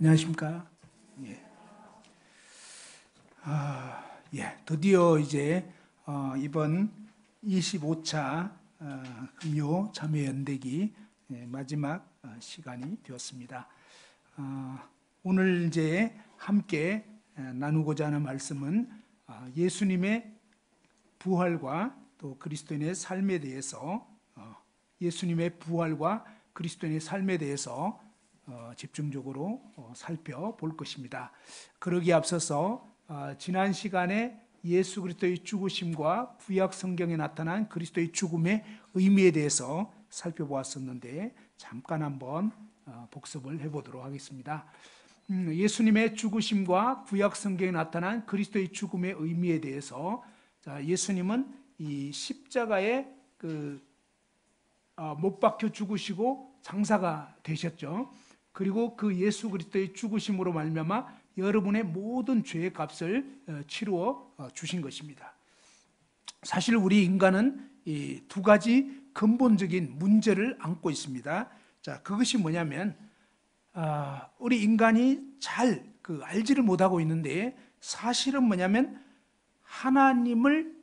안녕하십니까? 예. 드디어 이제 이번 25차 금요 자매 연대기 마지막 시간이 되었습니다. 오늘 이제 함께 나누고자 하는 말씀은 예수님의 부활과 또 그리스도인의 삶에 대해서 예수님의 부활과 그리스도인의 삶에 대해서 집중적으로 살펴볼 것입니다. 그러기에 앞서서 지난 시간에 예수 그리스도의 죽으심과 구약 성경에 나타난 그리스도의 죽음의 의미에 대해서 살펴보았었는데 잠깐 한번 복습을 해보도록 하겠습니다. 예수님의 죽으심과 구약 성경에 나타난 그리스도의 죽음의 의미에 대해서 예수님은 이 십자가에 못 박혀 죽으시고 장사가 되셨죠. 그리고 그 예수 그리스도의 죽으심으로 말미암아 여러분의 모든 죄의 값을 치루어 주신 것입니다. 사실 우리 인간은 이 두 가지 근본적인 문제를 안고 있습니다. 자, 그것이 뭐냐면 우리 인간이 잘 알지를 못하고 있는데 사실은 뭐냐면 하나님을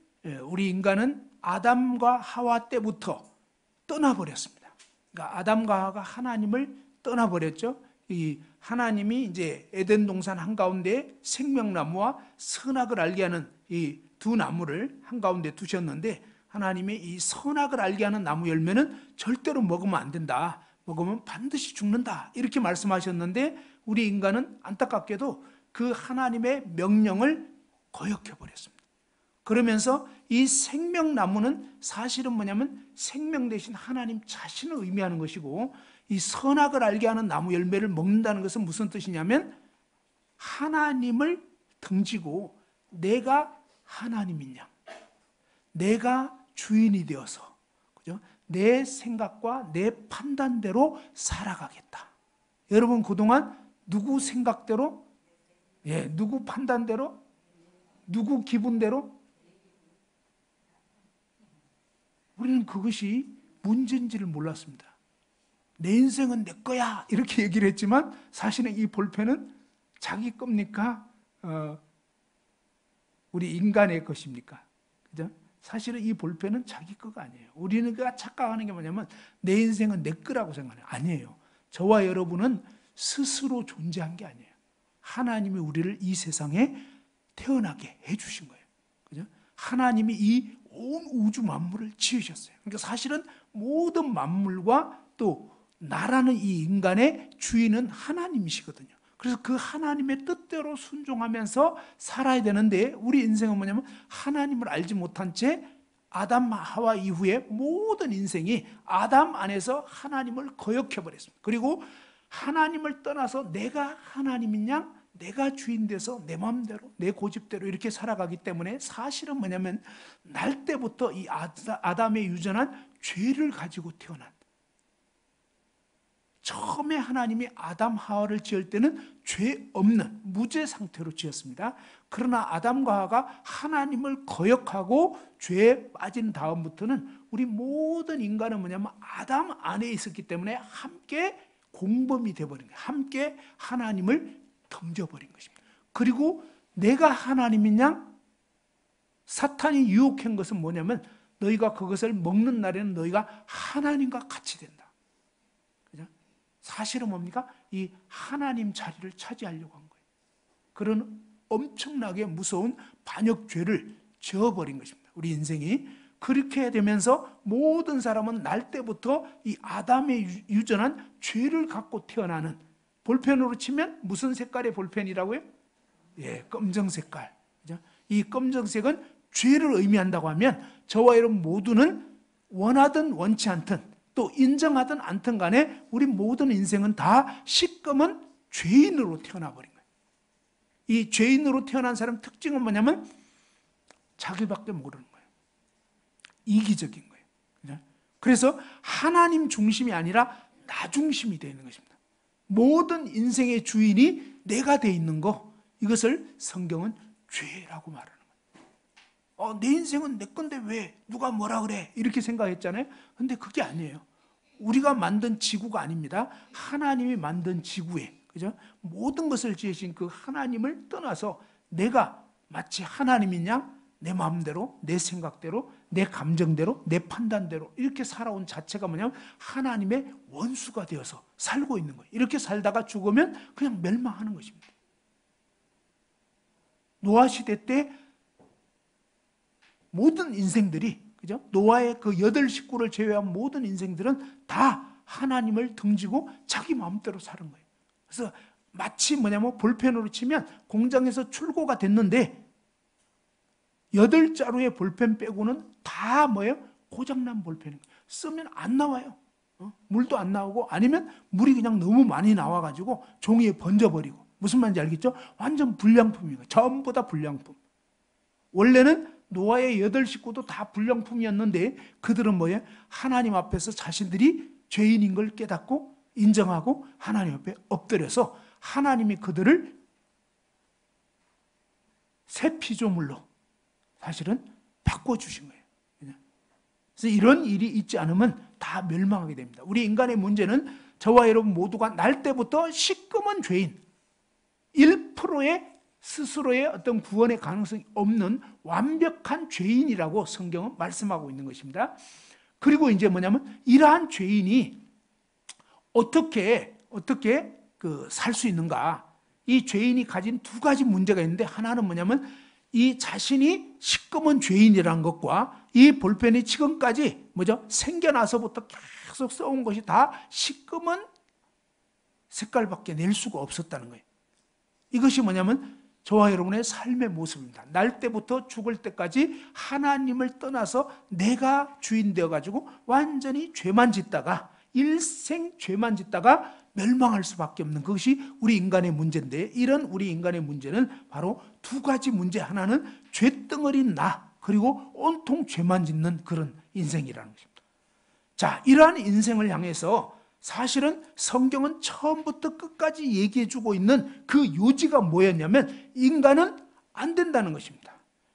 우리 인간은 아담과 하와 때부터 떠나버렸습니다. 그러니까 아담과 하와가 하나님을 떠나버렸죠. 이 하나님이 이제 에덴 동산 한가운데 생명나무와 선악을 알게 하는 이 두 나무를 한가운데 두셨는데 하나님이 이 선악을 알게 하는 나무 열매는 절대로 먹으면 안 된다. 먹으면 반드시 죽는다. 이렇게 말씀하셨는데 우리 인간은 안타깝게도 그 하나님의 명령을 거역해버렸습니다. 그러면서 이 생명나무는 사실은 뭐냐면 생명 대신 하나님 자신을 의미하는 것이고 이 선악을 알게 하는 나무 열매를 먹는다는 것은 무슨 뜻이냐면 하나님을 등지고 내가 하나님인 양, 내가 주인이 되어서 그죠? 내 생각과 내 판단대로 살아가겠다. 여러분 그동안 누구 생각대로, 누구 판단대로, 누구 기분대로 우리는 그것이 문제인지를 몰랐습니다. 내 인생은 내 거야 이렇게 얘기를 했지만 사실은 이 볼펜은 자기 겁니까? 우리 인간의 것입니까? 그죠? 사실은 이 볼펜은 자기 거가 아니에요. 우리가 착각하는 게 뭐냐면 내 인생은 내 거라고 생각해요. 아니에요. 저와 여러분은 스스로 존재한 게 아니에요. 하나님이 우리를 이 세상에 태어나게 해주신 거예요. 그죠? 하나님이 이 온 우주 만물을 지으셨어요. 그러니까 사실은 모든 만물과 또 나라는 이 인간의 주인은 하나님이시거든요. 그래서 그 하나님의 뜻대로 순종하면서 살아야 되는데 우리 인생은 뭐냐면 하나님을 알지 못한 채 아담 하와 이후에 모든 인생이 아담 안에서 하나님을 거역해버렸습니다. 그리고 하나님을 떠나서 내가 하나님인 양 내가 주인 돼서 내 마음대로 내 고집대로 이렇게 살아가기 때문에 사실은 뭐냐면 날 때부터 이 아담의 유전한 죄를 가지고 태어난 처음에 하나님이 아담 하와를 지을 때는 죄 없는 무죄 상태로 지었습니다. 그러나 아담과 하와가 하나님을 거역하고 죄에 빠진 다음부터는 우리 모든 인간은 뭐냐면 아담 안에 있었기 때문에 함께 공범이 되어버린 거예요. 함께 하나님을 덤져버린 것입니다. 그리고 내가 하나님인 양 사탄이 유혹한 것은 뭐냐면 너희가 그것을 먹는 날에는 너희가 하나님과 같이 된다. 그죠? 사실은 뭡니까? 이 하나님 자리를 차지하려고 한 거예요. 그런 엄청나게 무서운 반역죄를 지어버린 것입니다. 우리 인생이 그렇게 되면서 모든 사람은 날 때부터 이 아담의 유전한 죄를 갖고 태어나는 볼펜으로 치면 무슨 색깔의 볼펜이라고요? 검정 색깔. 그죠? 이 검정색은 죄를 의미한다고 하면 저와 여러분 모두는 원하든 원치 않든 또 인정하든 않든 간에 우리 모든 인생은 다 시꺼먼 죄인으로 태어나버린 거예요. 이 죄인으로 태어난 사람 특징은 뭐냐면 자기밖에 모르는 거예요. 이기적인 거예요. 그죠? 그래서 하나님 중심이 아니라 나 중심이 되어 있는 것입니다. 모든 인생의 주인이 내가 돼 있는 거 이것을 성경은 죄라고 말하는 거예요. 내 인생은 내 건데 왜 누가 뭐라 그래 이렇게 생각했잖아요. 근데 그게 아니에요. 우리가 만든 지구가 아닙니다. 하나님이 만든 지구에 그죠? 모든 것을 지으신 그 하나님을 떠나서 내가 마치 하나님인 양 내 마음대로, 내 생각대로, 내 감정대로, 내 판단대로 이렇게 살아온 자체가 뭐냐면 하나님의 원수가 되어서 살고 있는 거예요. 이렇게 살다가 죽으면 그냥 멸망하는 것입니다. 노아 시대 때 모든 인생들이, 그죠? 노아의 그 8식구를 제외한 모든 인생들은 다 하나님을 등지고 자기 마음대로 사는 거예요. 그래서 마치 뭐냐면 볼펜으로 치면 공장에서 출고가 됐는데 8자루의 볼펜 빼고는 다 뭐예요? 고장난 볼펜인 거예요. 쓰면 안 나와요. 물도 안 나오고 아니면 물이 그냥 너무 많이 나와가지고 종이에 번져버리고. 무슨 말인지 알겠죠? 완전 불량품인 거예요. 전부 다 불량품. 원래는 노아의 8식구도 다 불량품이었는데 그들은 뭐예요? 하나님 앞에서 자신들이 죄인인 걸 깨닫고 인정하고 하나님 앞에 엎드려서 하나님이 그들을 새 피조물로 사실은 바꿔주신 거예요. 그래서 이런 일이 있지 않으면 다 멸망하게 됩니다. 우리 인간의 문제는 저와 여러분 모두가 날 때부터 시꺼먼 죄인, 1%의 스스로의 어떤 구원의 가능성이 없는 완벽한 죄인이라고 성경은 말씀하고 있는 것입니다. 그리고 이제 뭐냐면 이러한 죄인이 어떻게 살 수 있는가? 이 죄인이 가진 두 가지 문제가 있는데 하나는 뭐냐면 이 자신이 시꺼먼 죄인이라는 것과 이 볼펜이 지금까지 생겨나서부터 계속 써온 것이 다 시꺼먼 색깔밖에 낼 수가 없었다는 거예요. 이것이 뭐냐면 저와 여러분의 삶의 모습입니다. 날 때부터 죽을 때까지 하나님을 떠나서 내가 주인 되어가지고 완전히 죄만 짓다가 일생 죄만 짓다가 멸망할 수밖에 없는 그것이 우리 인간의 문제인데 이런 우리 인간의 문제는 바로 두 가지 문제. 하나는 죄덩어리인 나 그리고 온통 죄만 짓는 그런 인생이라는 것입니다. 자, 이러한 인생을 향해서 사실은 성경은 처음부터 끝까지 얘기해주고 있는 그 요지가 뭐였냐면 인간은 안 된다는 것입니다.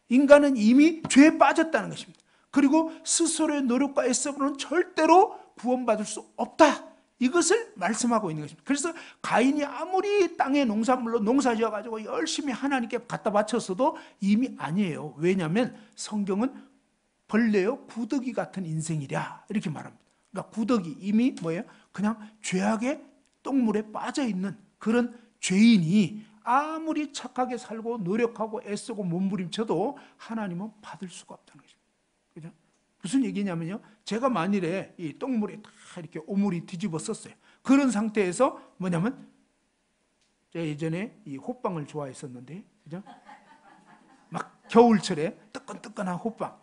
인간은 이미 죄에 빠졌다는 것입니다. 그리고 스스로의 노력과 애써서는 절대로 구원받을 수 없다. 이것을 말씀하고 있는 것입니다. 그래서 가인이 아무리 땅의 농산물로 농사 지어가지고 열심히 하나님께 갖다 바쳤어도 이미 아니에요. 왜냐하면 성경은 벌레요 구더기 같은 인생이랴 이렇게 말합니다. 그러니까 구더기 이미 뭐예요? 그냥 죄악의 똥물에 빠져있는 그런 죄인이 아무리 착하게 살고 노력하고 애쓰고 몸부림쳐도 하나님은 받을 수가 없다는 것입니다. 그죠? 무슨 얘기냐면요. 제가 만일에 이 똥물에 다 이렇게 오물이 뒤집었었어요. 그런 상태에서 뭐냐면 제가 예전에 이 호빵을 좋아했었는데, 그죠? 막 겨울철에 뜨끈뜨끈한 호빵.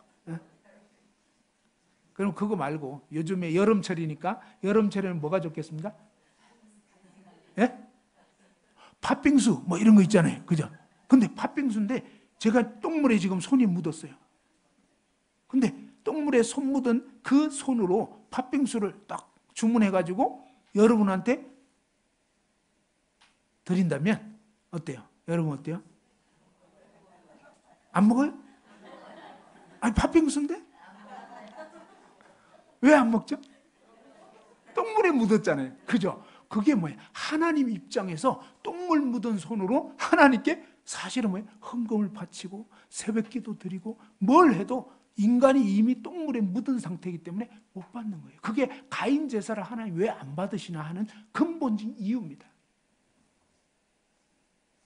그럼 그거 말고 요즘에 여름철이니까 여름철에는 뭐가 좋겠습니까? 예? 팥빙수 뭐 이런 거 있잖아요. 그죠? 근데 팥빙수인데 제가 똥물에 지금 손이 묻었어요. 근데 똥물에 손 묻은 그 손으로 팥빙수를 딱 주문해가지고 여러분한테 드린다면 어때요? 여러분 어때요? 안 먹어요? 아니 팥빙수인데? 왜 안 먹죠? 똥물에 묻었잖아요. 그죠? 그게 뭐예요? 하나님 입장에서 똥물 묻은 손으로 하나님께 사실은 뭐예요? 헌금을 바치고 새벽기도 드리고 뭘 해도 인간이 이미 똥물에 묻은 상태이기 때문에 못 받는 거예요. 그게 가인 제사를 하나님 왜 안 받으시나 하는 근본적인 이유입니다.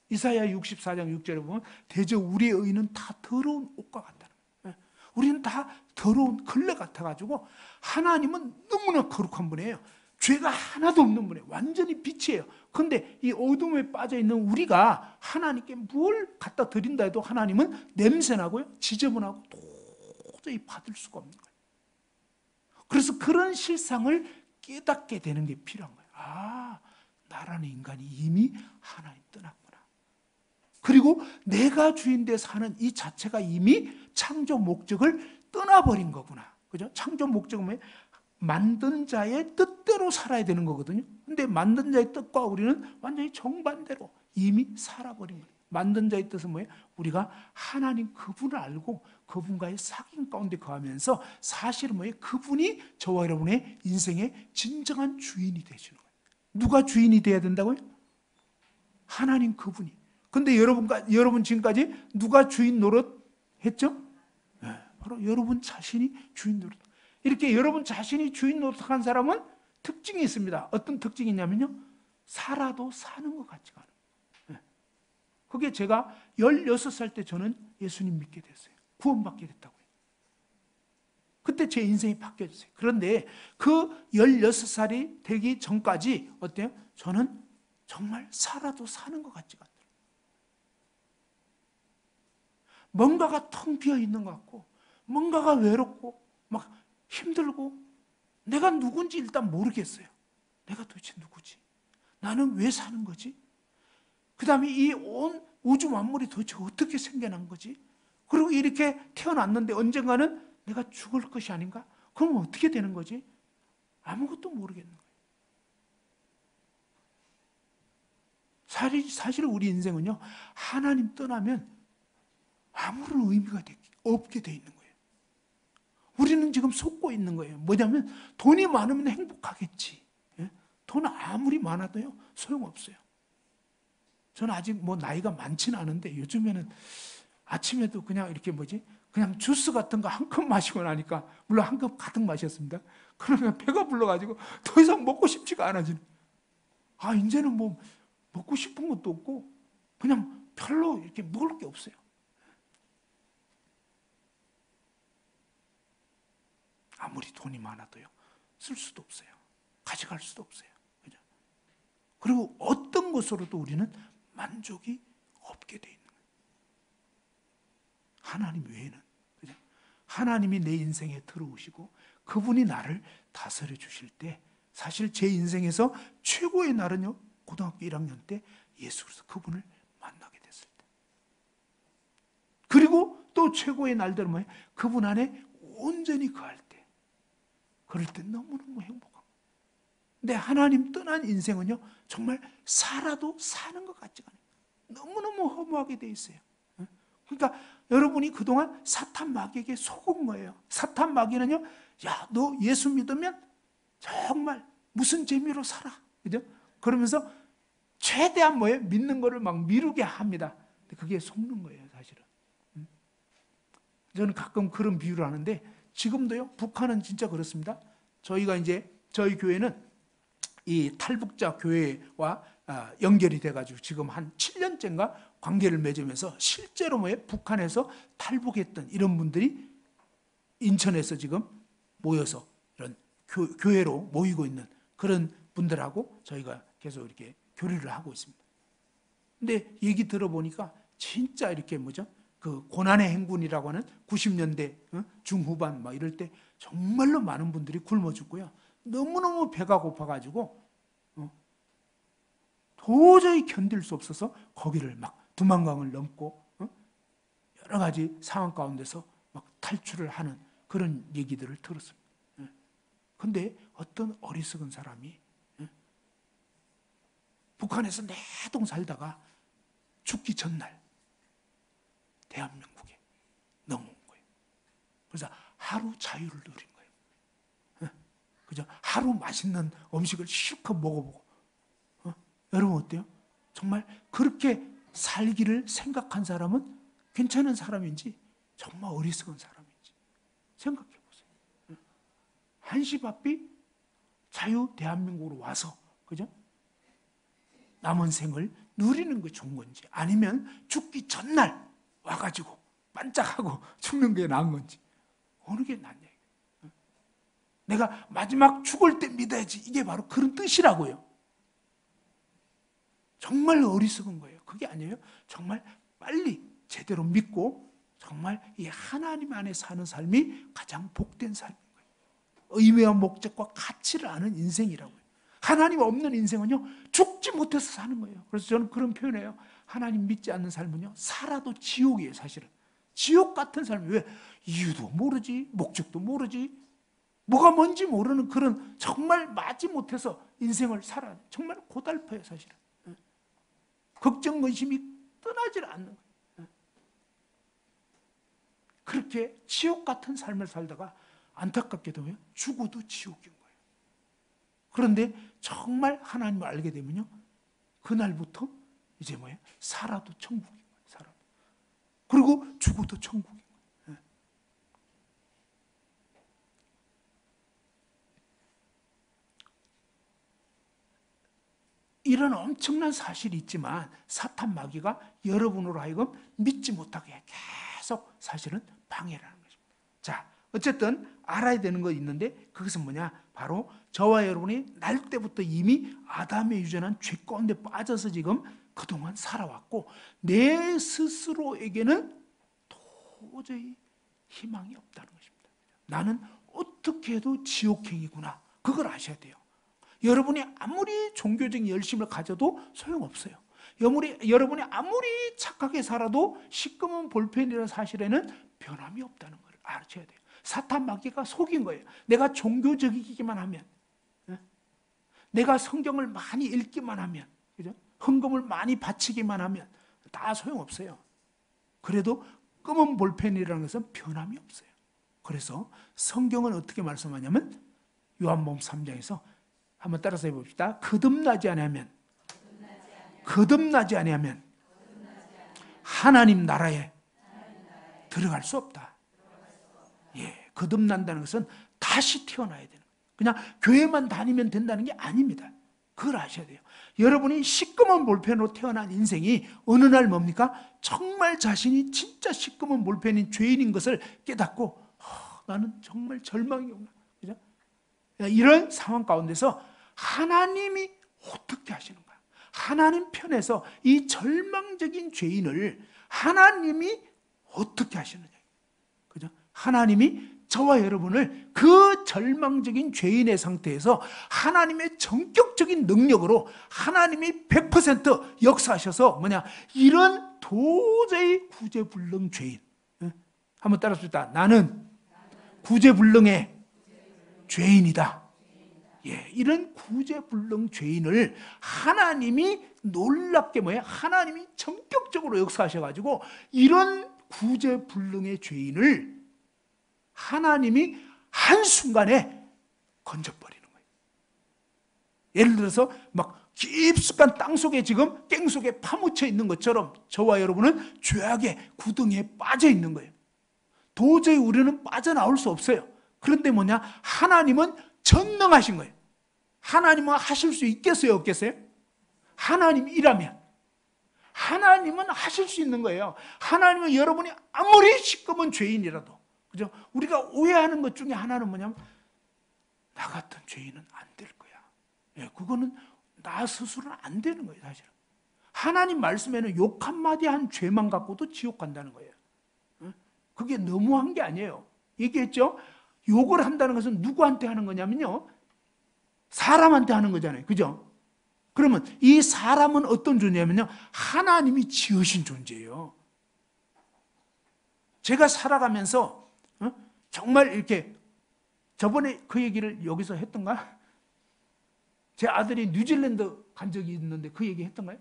이사야 64장 6절에 보면 대저 우리의 의는 다 더러운 옷과 같다는 거예요. 우리는 다 더러운 걸레 같아가지고 하나님은 너무나 거룩한 분이에요. 죄가 하나도 없는 분이에요. 완전히 빛이에요. 그런데 이 어둠에 빠져있는 우리가 하나님께 뭘 갖다 드린다 해도 하나님은 냄새나고요. 지저분하고 도저히 받을 수가 없는 거예요. 그래서 그런 실상을 깨닫게 되는 게 필요한 거예요. 아, 나라는 인간이 이미 하나님 떠났구나. 그리고 내가 주인 돼 사는 이 자체가 이미 창조 목적을 떠나버린 거구나. 그죠? 창조 목적은 뭐예요? 만든 자의 뜻대로 살아야 되는 거거든요. 근데 만든 자의 뜻과 우리는 완전히 정반대로 이미 살아버린 거예요. 만든 자의 뜻은 뭐예요? 우리가 하나님 그분을 알고 그분과의 사귐 가운데 거하면서 사실은 뭐예요? 그분이 저와 여러분의 인생의 진정한 주인이 되시는 거예요. 누가 주인이 돼야 된다고요? 하나님 그분이. 근데 여러분 지금까지 누가 주인 노릇 했죠? 네, 바로 여러분 자신이 주인 노릇. 이렇게 여러분 자신이 주인 노릇한 사람은 특징이 있습니다. 어떤 특징이 있냐면요, 살아도 사는 것 같지가 않아요. 네. 그게 제가 16살 때 저는 예수님 믿게 됐어요. 구원받게 됐다고요. 그때 제 인생이 바뀌어졌어요. 그런데 그 16살이 되기 전까지 어때요? 저는 정말 살아도 사는 것 같지가 않아요. 뭔가가 텅 비어 있는 것 같고, 뭔가가 외롭고 막 힘들고, 내가 누군지 일단 모르겠어요. 내가 도대체 누구지? 나는 왜 사는 거지? 그 다음에 이 온 우주 만물이 도대체 어떻게 생겨난 거지? 그리고 이렇게 태어났는데 언젠가는 내가 죽을 것이 아닌가? 그럼 어떻게 되는 거지? 아무것도 모르겠는 거예요. 사실 우리 인생은요, 하나님 떠나면 아무런 의미가 없게 돼 있는 거예요. 우리는 지금 속고 있는 거예요. 뭐냐면 돈이 많으면 행복하겠지. 예? 돈 아무리 많아도요, 소용없어요. 저는 아직 뭐 나이가 많지는 않은데 요즘에는 아침에도 그냥 이렇게 그냥 주스 같은 거 한 컵 마시고 나니까, 물론 한 컵 가득 마셨습니다. 그러면 배가 불러가지고 더 이상 먹고 싶지가 않아지는. 이제는 뭐 먹고 싶은 것도 없고 그냥 별로 이렇게 먹을 게 없어요. 아무리 돈이 많아도요, 쓸 수도 없어요. 가져갈 수도 없어요. 그죠? 그리고 어떤 것으로도 우리는 만족이 없게 돼 있는 거예요. 하나님 외에는. 그죠? 하나님이 내 인생에 들어오시고 그분이 나를 다스려 주실 때, 사실 제 인생에서 최고의 날은요, 고등학교 1학년 때 예수 그리스도 그분을 만나게 됐을 때. 그리고 또 최고의 날들은 뭐예요? 그분 안에 온전히 거할 때. 그럴 때 너무너무 행복하고. 근데 하나님 떠난 인생은요, 정말 살아도 사는 것 같지가 않아요. 너무너무 허무하게 돼 있어요. 그러니까 여러분이 그동안 사탄 마귀에게 속은 거예요. 사탄 마귀는요, 야, 너 예수 믿으면 정말 무슨 재미로 살아. 그죠? 그러면서 최대한 믿는 거를 막 미루게 합니다. 근데 그게 속는 거예요, 사실은. 저는 가끔 그런 비유를 하는데, 지금도요, 북한은 진짜 그렇습니다. 저희가 이제, 저희 교회는 이 탈북자 교회와 연결이 돼가지고 지금 한 7년째인가 관계를 맺으면서 실제로 북한에서 탈북했던 이런 분들이 인천에서 지금 모여서 이런 교회로 모이고 있는 그런 분들하고 저희가 계속 이렇게 교류를 하고 있습니다. 근데 얘기 들어보니까 진짜 이렇게 그 고난의 행군이라고 하는 90년대 중후반 막 이럴 때 정말로 많은 분들이 굶어 죽고요. 너무너무 배가 고파가지고 도저히 견딜 수 없어서 거기를 막 두만강을 넘고 여러 가지 상황 가운데서 막 탈출을 하는 그런 얘기들을 들었습니다. 근데 어떤 어리석은 사람이 북한에서 내동 살다가 죽기 전날 대한민국에 넘어온 거예요. 그래서 하루 자유를 누린 거예요. 그죠? 하루 맛있는 음식을 실컷 먹어보고. 여러분 어때요? 정말 그렇게 살기를 생각한 사람은 괜찮은 사람인지 정말 어리석은 사람인지 생각해 보세요. 한시바삐 자유 대한민국으로 와서, 그죠? 남은 생을 누리는 게 좋은 건지, 아니면 죽기 전날 와가지고 반짝하고 죽는 게 나은 건지, 어느 게 낫냐. 내가 마지막 죽을 때 믿어야지, 이게 바로 그런 뜻이라고요. 정말 어리석은 거예요. 그게 아니에요. 정말 빨리 제대로 믿고 정말 이 하나님 안에 사는 삶이 가장 복된 삶인 거예요. 의미와 목적과 가치를 아는 인생이라고요. 하나님 없는 인생은요, 죽지 못해서 사는 거예요. 그래서 저는 그런 표현해요. 하나님 믿지 않는 삶은요, 살아도 지옥이에요, 사실은. 지옥 같은 삶이. 왜? 이유도 모르지, 목적도 모르지, 뭐가 뭔지 모르는 그런 정말 마지 못해서 인생을 살아요. 정말 고달퍼요, 사실은. 걱정, 근심이 떠나질 않는 거예요. 그렇게 지옥 같은 삶을 살다가 안타깝게도 죽어도 지옥인 거예요. 그런데 정말 하나님을 알게 되면요, 그날부터 이제 뭐예요? 살아도 천국인 거예요. 살아도. 그리고 죽어도 천국인 거예요. 이런 엄청난 사실이 있지만 사탄 마귀가 여러분으로 하여금 믿지 못하게 계속 사실은 방해를 하는 것입니다. 자, 어쨌든 알아야 되는 거 있는데 그것은 뭐냐? 바로 저와 여러분이 날 때부터 이미 아담의 유전한 죄 가운데 빠져서 지금 그동안 살아왔고 내 스스로에게는 도저히 희망이 없다는 것입니다. 나는 어떻게 해도 지옥행이구나. 그걸 아셔야 돼요. 여러분이 아무리 종교적인 열심을 가져도 소용없어요. 여러분이 아무리 착하게 살아도 시꺼먼 볼펜이라는 사실에는 변함이 없다는 걸 아셔야 돼요. 사탄 마귀가 속인 거예요. 내가 종교적이기만 하면, 내가 성경을 많이 읽기만 하면, 그죠? 헌금을 많이 바치기만 하면 다 소용없어요. 그래도 검은 볼펜이라는 것은 변함이 없어요. 그래서 성경은 어떻게 말씀하냐면 요한복음 3장에서 한번 따라서 해봅시다. 거듭나지 아니하면 하나님 나라에 들어갈 수 없다. 예, 거듭난다는 것은 다시 태어나야 되는 거예요. 그냥 교회만 다니면 된다는 게 아닙니다. 그걸 아셔야 돼요. 여러분이 시꺼먼 볼펜으로 태어난 인생이 어느 날 뭡니까? 정말 자신이 진짜 시꺼먼 볼펜인 죄인인 것을 깨닫고 나는 정말 절망이구나. 그죠? 이런 상황 가운데서 하나님이 어떻게 하시는 거야? 하나님 편에서 이 절망적인 죄인을 하나님이 어떻게 하시느냐? 그죠? 하나님이 저와 여러분을 그 절망적인 죄인의 상태에서 하나님의 전격적인 능력으로 하나님이 100% 역사하셔서 뭐냐? 이런 도저히 구제불능 죄인. 한번 따라합시다. 나는 구제불능의 죄인이다. 예, 이런 구제불능 죄인을 하나님이 놀랍게 뭐예요? 하나님이 전격적으로 역사하셔가지고 이런 구제불능의 죄인을 하나님이 한순간에 건져버리는 거예요. 예를 들어서 막 깊숙한 땅속에 지금 깽속에 파묻혀 있는 것처럼 저와 여러분은 죄악의 구덩이에 빠져 있는 거예요. 도저히 우리는 빠져나올 수 없어요. 그런데 뭐냐? 하나님은 전능하신 거예요. 하나님은 하실 수 있겠어요? 없겠어요? 하나님이라면 하나님은 하실 수 있는 거예요. 하나님은 여러분이 아무리 시꺼먼 죄인이라도, 그죠? 우리가 오해하는 것 중에 하나는 뭐냐면 나 같은 죄인은 안 될 거야. 예, 그거는 나 스스로는 안 되는 거예요, 사실은. 하나님 말씀에는 욕 한마디 한 죄만 갖고도 지옥 간다는 거예요. 그게 너무한 게 아니에요. 얘기했죠? 욕을 한다는 것은 누구한테 하는 거냐면요, 사람한테 하는 거잖아요. 그죠? 그러면 이 사람은 어떤 존재냐면요, 하나님이 지으신 존재예요. 제가 살아가면서 정말 이렇게, 저번에 그 얘기를 여기서 했던가? 제 아들이 뉴질랜드 간 적이 있는데 그 얘기 했던가요?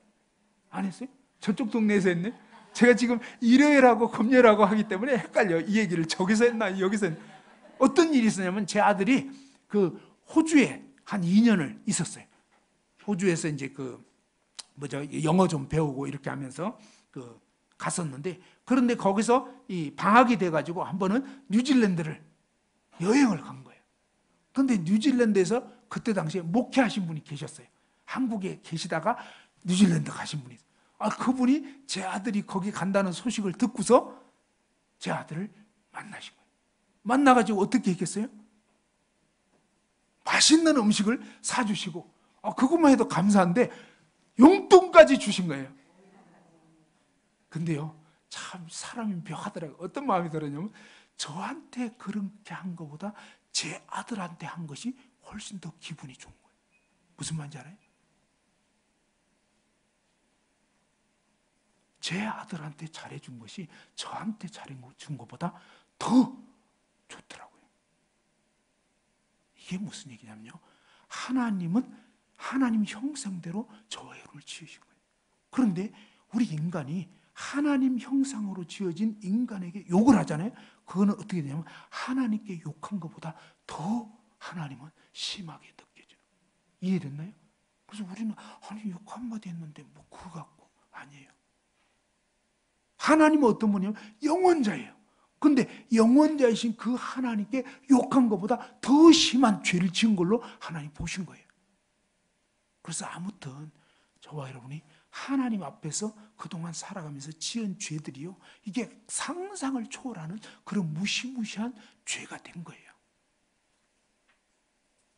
안 했어요? 저쪽 동네에서 했네? 제가 지금 일요일하고 금요일하고 하기 때문에 헷갈려요. 이 얘기를 저기서 했나 여기서 했나. 어떤 일이 있었냐면 제 아들이 그 호주에 한 2년을 있었어요. 호주에서 이제 영어 좀 배우고 이렇게 하면서 갔었는데, 그런데 거기서 이 방학이 돼가지고 한 번은 뉴질랜드를 여행을 간 거예요. 그런데 뉴질랜드에서 그때 당시에 목회하신 분이 계셨어요. 한국에 계시다가 뉴질랜드 가신 분이. 그분이 제 아들이 거기 간다는 소식을 듣고서 제 아들을 만나신 거예요. 만나가지고 어떻게 했겠어요? 맛있는 음식을 사주시고, 그것만 해도 감사한데 용돈까지 주신 거예요. 근데요, 참 사람이 묘하더라고요. 어떤 마음이 들었냐면 저한테 그렇게 한 것보다 제 아들한테 한 것이 훨씬 더 기분이 좋은 거예요. 무슨 말인지 알아요? 제 아들한테 잘해준 것이 저한테 잘해준 것보다 더 좋더라고요. 이게 무슨 얘기냐면요, 하나님은 하나님 형상대로 저와 여러분을 지으신 거예요. 그런데 우리 인간이 하나님 형상으로 지어진 인간에게 욕을 하잖아요. 그거는 어떻게 되냐면 하나님께 욕한 것보다 더 하나님은 심하게 느껴져요. 이해됐나요? 그래서 우리는 아니 욕 한마디 했는데 뭐 그거 갖고 하나님은 어떤 분이냐면 영원자예요. 근데 영원자이신 그 하나님께 욕한 것보다 더 심한 죄를 지은 걸로 하나님 보신 거예요. 그래서 아무튼 저와 여러분이 하나님 앞에서 그동안 살아가면서 지은 죄들이요, 이게 상상을 초월하는 그런 무시무시한 죄가 된 거예요.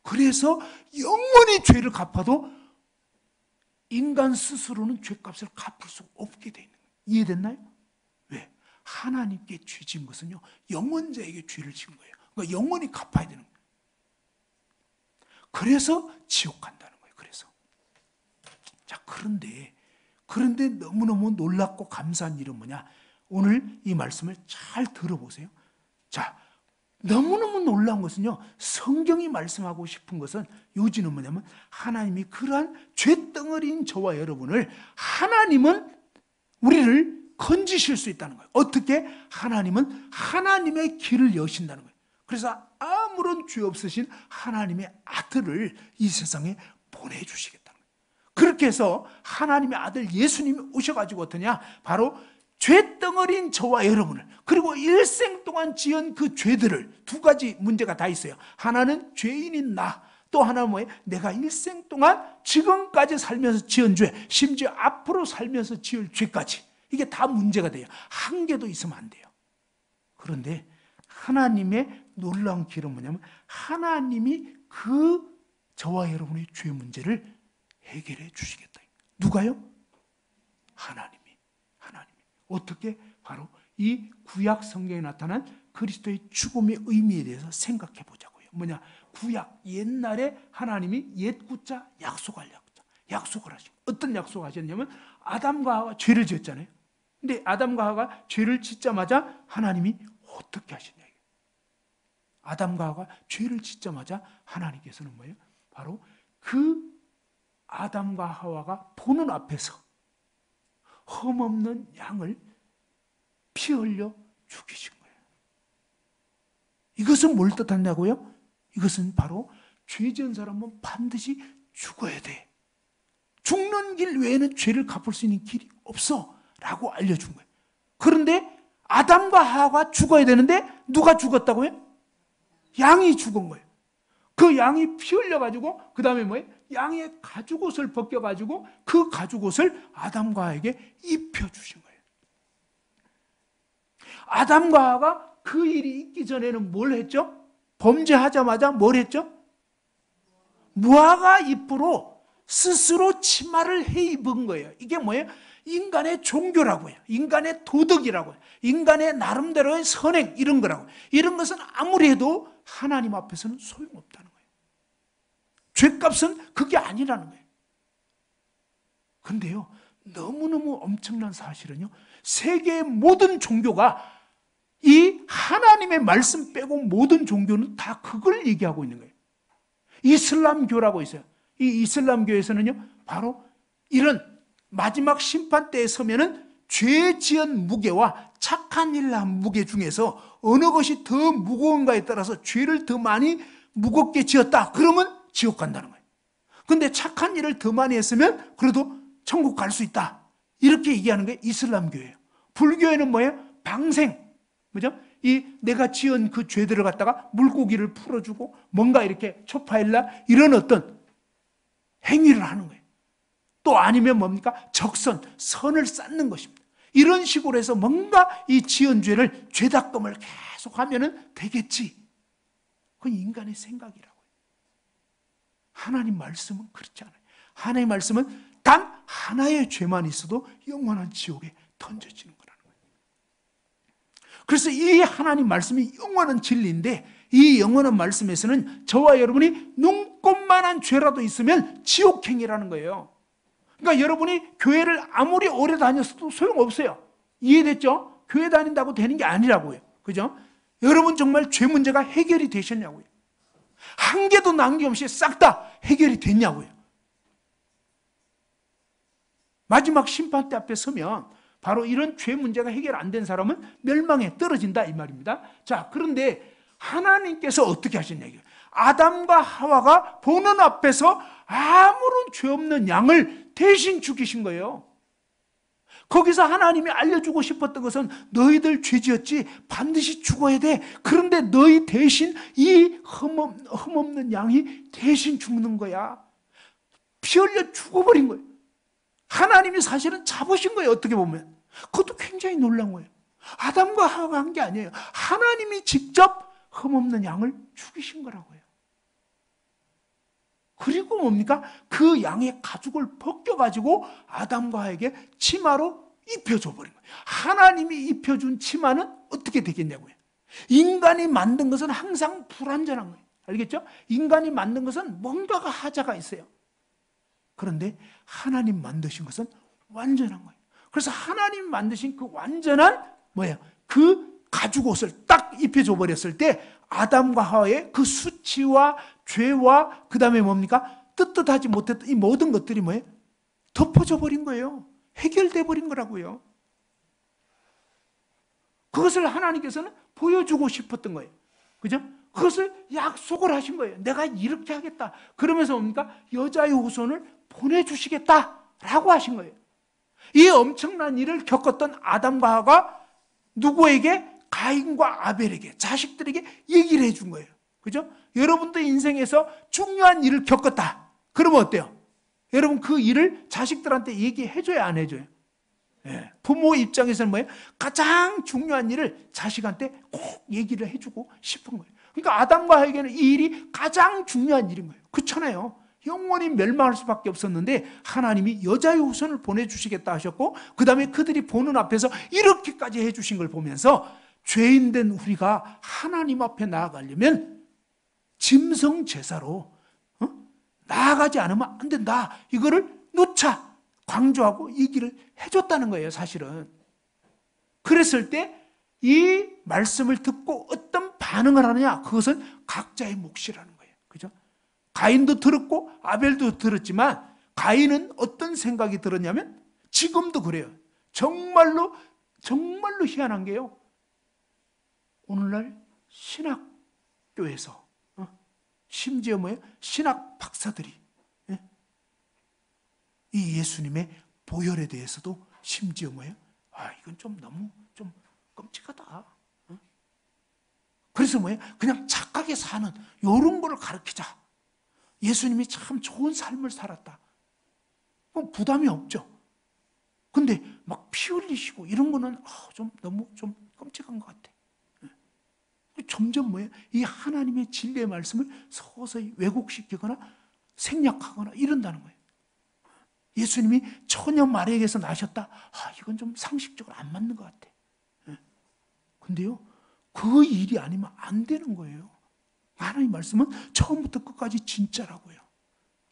그래서 영원히 죄를 갚아도 인간 스스로는 죄값을 갚을 수 없게 돼 있는 거예요. 이해됐나요? 왜? 하나님께 죄 지은 것은요, 영원자에게 죄를 지은 거예요. 그러니까 영원히 갚아야 되는 거예요. 그래서 지옥 간다는 거예요. 그래서. 자, 그런데 너무너무 놀랍고 감사한 일은 뭐냐? 오늘 이 말씀을 잘 들어보세요. 자, 너무너무 놀라운 것은요, 성경이 말씀하고 싶은 것은 요지는 뭐냐면 하나님이 그러한 죄덩어리인 저와 여러분을, 하나님은 우리를 건지실 수 있다는 거예요. 어떻게? 하나님은 하나님의 길을 여신다는 거예요. 그래서 아무런 죄 없으신 하나님의 아들을 이 세상에 보내주시겠다는 거예요. 그렇게 해서 하나님의 아들 예수님이 오셔가지고 어떠냐? 바로 죄덩어리인 저와 여러분을, 그리고 일생 동안 지은 그 죄들을, 두 가지 문제가 다 있어요. 하나는 죄인인 나, 또 하나는 뭐예요? 내가 일생 동안 지금까지 살면서 지은 죄, 심지어 앞으로 살면서 지을 죄까지, 이게 다 문제가 돼요. 한 개도 있으면 안 돼요. 그런데 하나님의 놀라운 길은 뭐냐면 하나님이 그 저와 여러분의 죄 문제를 해결해 주시겠다. 누가요? 하나님이. 어떻게? 바로 이 구약 성경에 나타난 그리스도의 죽음의 의미에 대해서 생각해 보자고요. 뭐냐? 구약 옛날에 하나님이 옛구자 약속을 하신 거예요. 어떤 약속을 하셨냐면 아담과 하와가 죄를 지었잖아요. 근데 아담과 하와가 죄를 짓자마자 하나님이 어떻게 하시냐? 아담과 하와가 죄를 짓자마자 하나님께서는 뭐예요? 바로 그 아담과 하와가 보는 앞에서 흠없는 양을 피 흘려 죽이신 거예요. 이것은 뭘 뜻하냐고요? 이것은 바로 죄 지은 사람은 반드시 죽어야 돼. 죽는 길 외에는 죄를 갚을 수 있는 길이 없어 라고 알려준 거예요. 그런데 아담과 하와가 죽어야 되는데 누가 죽었다고요? 양이 죽은 거예요. 그 양이 피 흘려가지고 그 다음에 뭐예요? 양의 가죽옷을 벗겨가지고 그 가죽옷을 아담과 하와에게 입혀주신 거예요. 아담과 하와가 그 일이 있기 전에는 뭘 했죠? 범죄하자마자 뭘 했죠? 무화과 잎으로 스스로 치마를 해 입은 거예요. 이게 뭐예요? 인간의 종교라고 해요. 인간의 도덕이라고 해요. 인간의 나름대로의 선행, 이런 거라고 해요. 이런 것은 아무리 해도 하나님 앞에서는 소용없다는 거예요. 죄값은 그게 아니라는 거예요. 근데요, 너무너무 엄청난 사실은요, 세계의 모든 종교가 이 하나님의 말씀 빼고 모든 종교는 다 그걸 얘기하고 있는 거예요. 이슬람교라고 있어요. 이 이슬람교에서는요, 바로 이런 마지막 심판 때에 서면은 죄 지은 무게와 착한 일 한 무게 중에서 어느 것이 더 무거운가에 따라서 죄를 더 많이 무겁게 지었다. 그러면 지옥 간다는 거예요. 근데 착한 일을 더 많이 했으면 그래도 천국 갈 수 있다. 이렇게 얘기하는 게 이슬람교예요. 불교에는 뭐예요? 방생. 그죠? 이 내가 지은 그 죄들을 갖다가 물고기를 풀어주고 뭔가 이렇게 초파일라 이런 어떤 행위를 하는 거예요. 또 아니면 뭡니까? 적선, 선을 쌓는 것입니다. 이런 식으로 해서 뭔가 이 지은 죄를 죄닦음을 계속 하면은 되겠지. 그건 인간의 생각이라고요. 하나님 말씀은 그렇지 않아요. 하나님 말씀은 단 하나의 죄만 있어도 영원한 지옥에 던져지는 거라는 거예요. 그래서 이 하나님 말씀이 영원한 진리인데 이 영원한 말씀에서는 저와 여러분이 눈꼽만한 죄라도 있으면 지옥행이라는 거예요. 그러니까 여러분이 교회를 아무리 오래 다녔어도 소용없어요. 이해됐죠? 교회 다닌다고 되는 게 아니라고요. 그죠? 여러분 정말 죄 문제가 해결이 되셨냐고요. 한 개도 남김없이 싹 다 해결이 됐냐고요. 마지막 심판대 앞에 서면 바로 이런 죄 문제가 해결 안 된 사람은 멸망에 떨어진다 이 말입니다. 자, 그런데 하나님께서 어떻게 하셨냐고요. 아담과 하와가 보는 앞에서 아무런 죄 없는 양을 대신 죽이신 거예요. 거기서 하나님이 알려주고 싶었던 것은 너희들 죄지었지 반드시 죽어야 돼. 그런데 너희 대신 이 흠없는 양이 대신 죽는 거야. 피 흘려 죽어버린 거예요. 하나님이 사실은 잡으신 거예요. 어떻게 보면. 그것도 굉장히 놀라운 거예요. 아담과 하와가 한 게 아니에요. 하나님이 직접 흠없는 양을 죽이신 거라고요. 그리고 뭡니까? 그 양의 가죽을 벗겨가지고 아담과 하와에게 치마로 입혀줘 버린 거예요. 하나님이 입혀준 치마는 어떻게 되겠냐고요. 인간이 만든 것은 항상 불완전한 거예요. 알겠죠? 인간이 만든 것은 뭔가가 하자가 있어요. 그런데 하나님 만드신 것은 완전한 거예요. 그래서 하나님 만드신 그 완전한 뭐예요? 그 가죽 옷을 딱 입혀줘 버렸을 때 아담과 하와의 그 수치와 죄와 그 다음에 뭡니까? 뜻하지 못했던 이 모든 것들이 뭐예요? 덮어져 버린 거예요. 해결돼 버린 거라고요. 그것을 하나님께서는 보여주고 싶었던 거예요. 그죠? 그것을 약속을 하신 거예요. 내가 이렇게 하겠다. 그러면서 뭡니까? 여자의 후손을 보내주시겠다라고 하신 거예요. 이 엄청난 일을 겪었던 아담과 하와가 누구에게? 가인과 아벨에게, 자식들에게 얘기를 해준 거예요. 그죠? 여러분도 인생에서 중요한 일을 겪었다. 그러면 어때요? 여러분 그 일을 자식들한테 얘기해줘야 안 해줘요? 예. 부모 입장에서는 뭐예요? 가장 중요한 일을 자식한테 꼭 얘기를 해주고 싶은 거예요. 그러니까 아담과 하와에게는 이 일이 가장 중요한 일인 거예요. 그렇잖아요. 영원히 멸망할 수밖에 없었는데 하나님이 여자의 후손을 보내주시겠다 하셨고 그 다음에 그들이 보는 앞에서 이렇게까지 해주신 걸 보면서 죄인된 우리가 하나님 앞에 나아가려면 짐승 제사로 나아가지 않으면 안 된다. 이거를 누차 강조하고 얘기를 해줬다는 거예요. 사실은. 그랬을 때 이 말씀을 듣고 어떤 반응을 하느냐, 그것은 각자의 몫이라는 거예요. 그죠? 가인도 들었고 아벨도 들었지만 가인은 어떤 생각이 들었냐면 지금도 그래요. 정말로 희한한 게요. 오늘날 신학교에서 심지어 뭐예요? 신학 박사들이 이 예수님의 보혈에 대해서도 심지어 뭐예요? 이건 좀 너무 좀 끔찍하다. 그래서 뭐예요? 그냥 착하게 사는 이런 거를 가르치자. 예수님이 참 좋은 삶을 살았다. 그럼 부담이 없죠. 근데 막 피 흘리시고 이런 거는 좀 너무 좀 끔찍한 것 같아. 점점 뭐예요? 이 하나님의 진리의 말씀을 서서히 왜곡시키거나 생략하거나 이런다는 거예요. 예수님이 처녀 마리아에게서 나셨다. 이건 좀 상식적으로 안 맞는 것 같아. 근데요, 그 일이 아니면 안 되는 거예요. 하나님 말씀은 처음부터 끝까지 진짜라고요.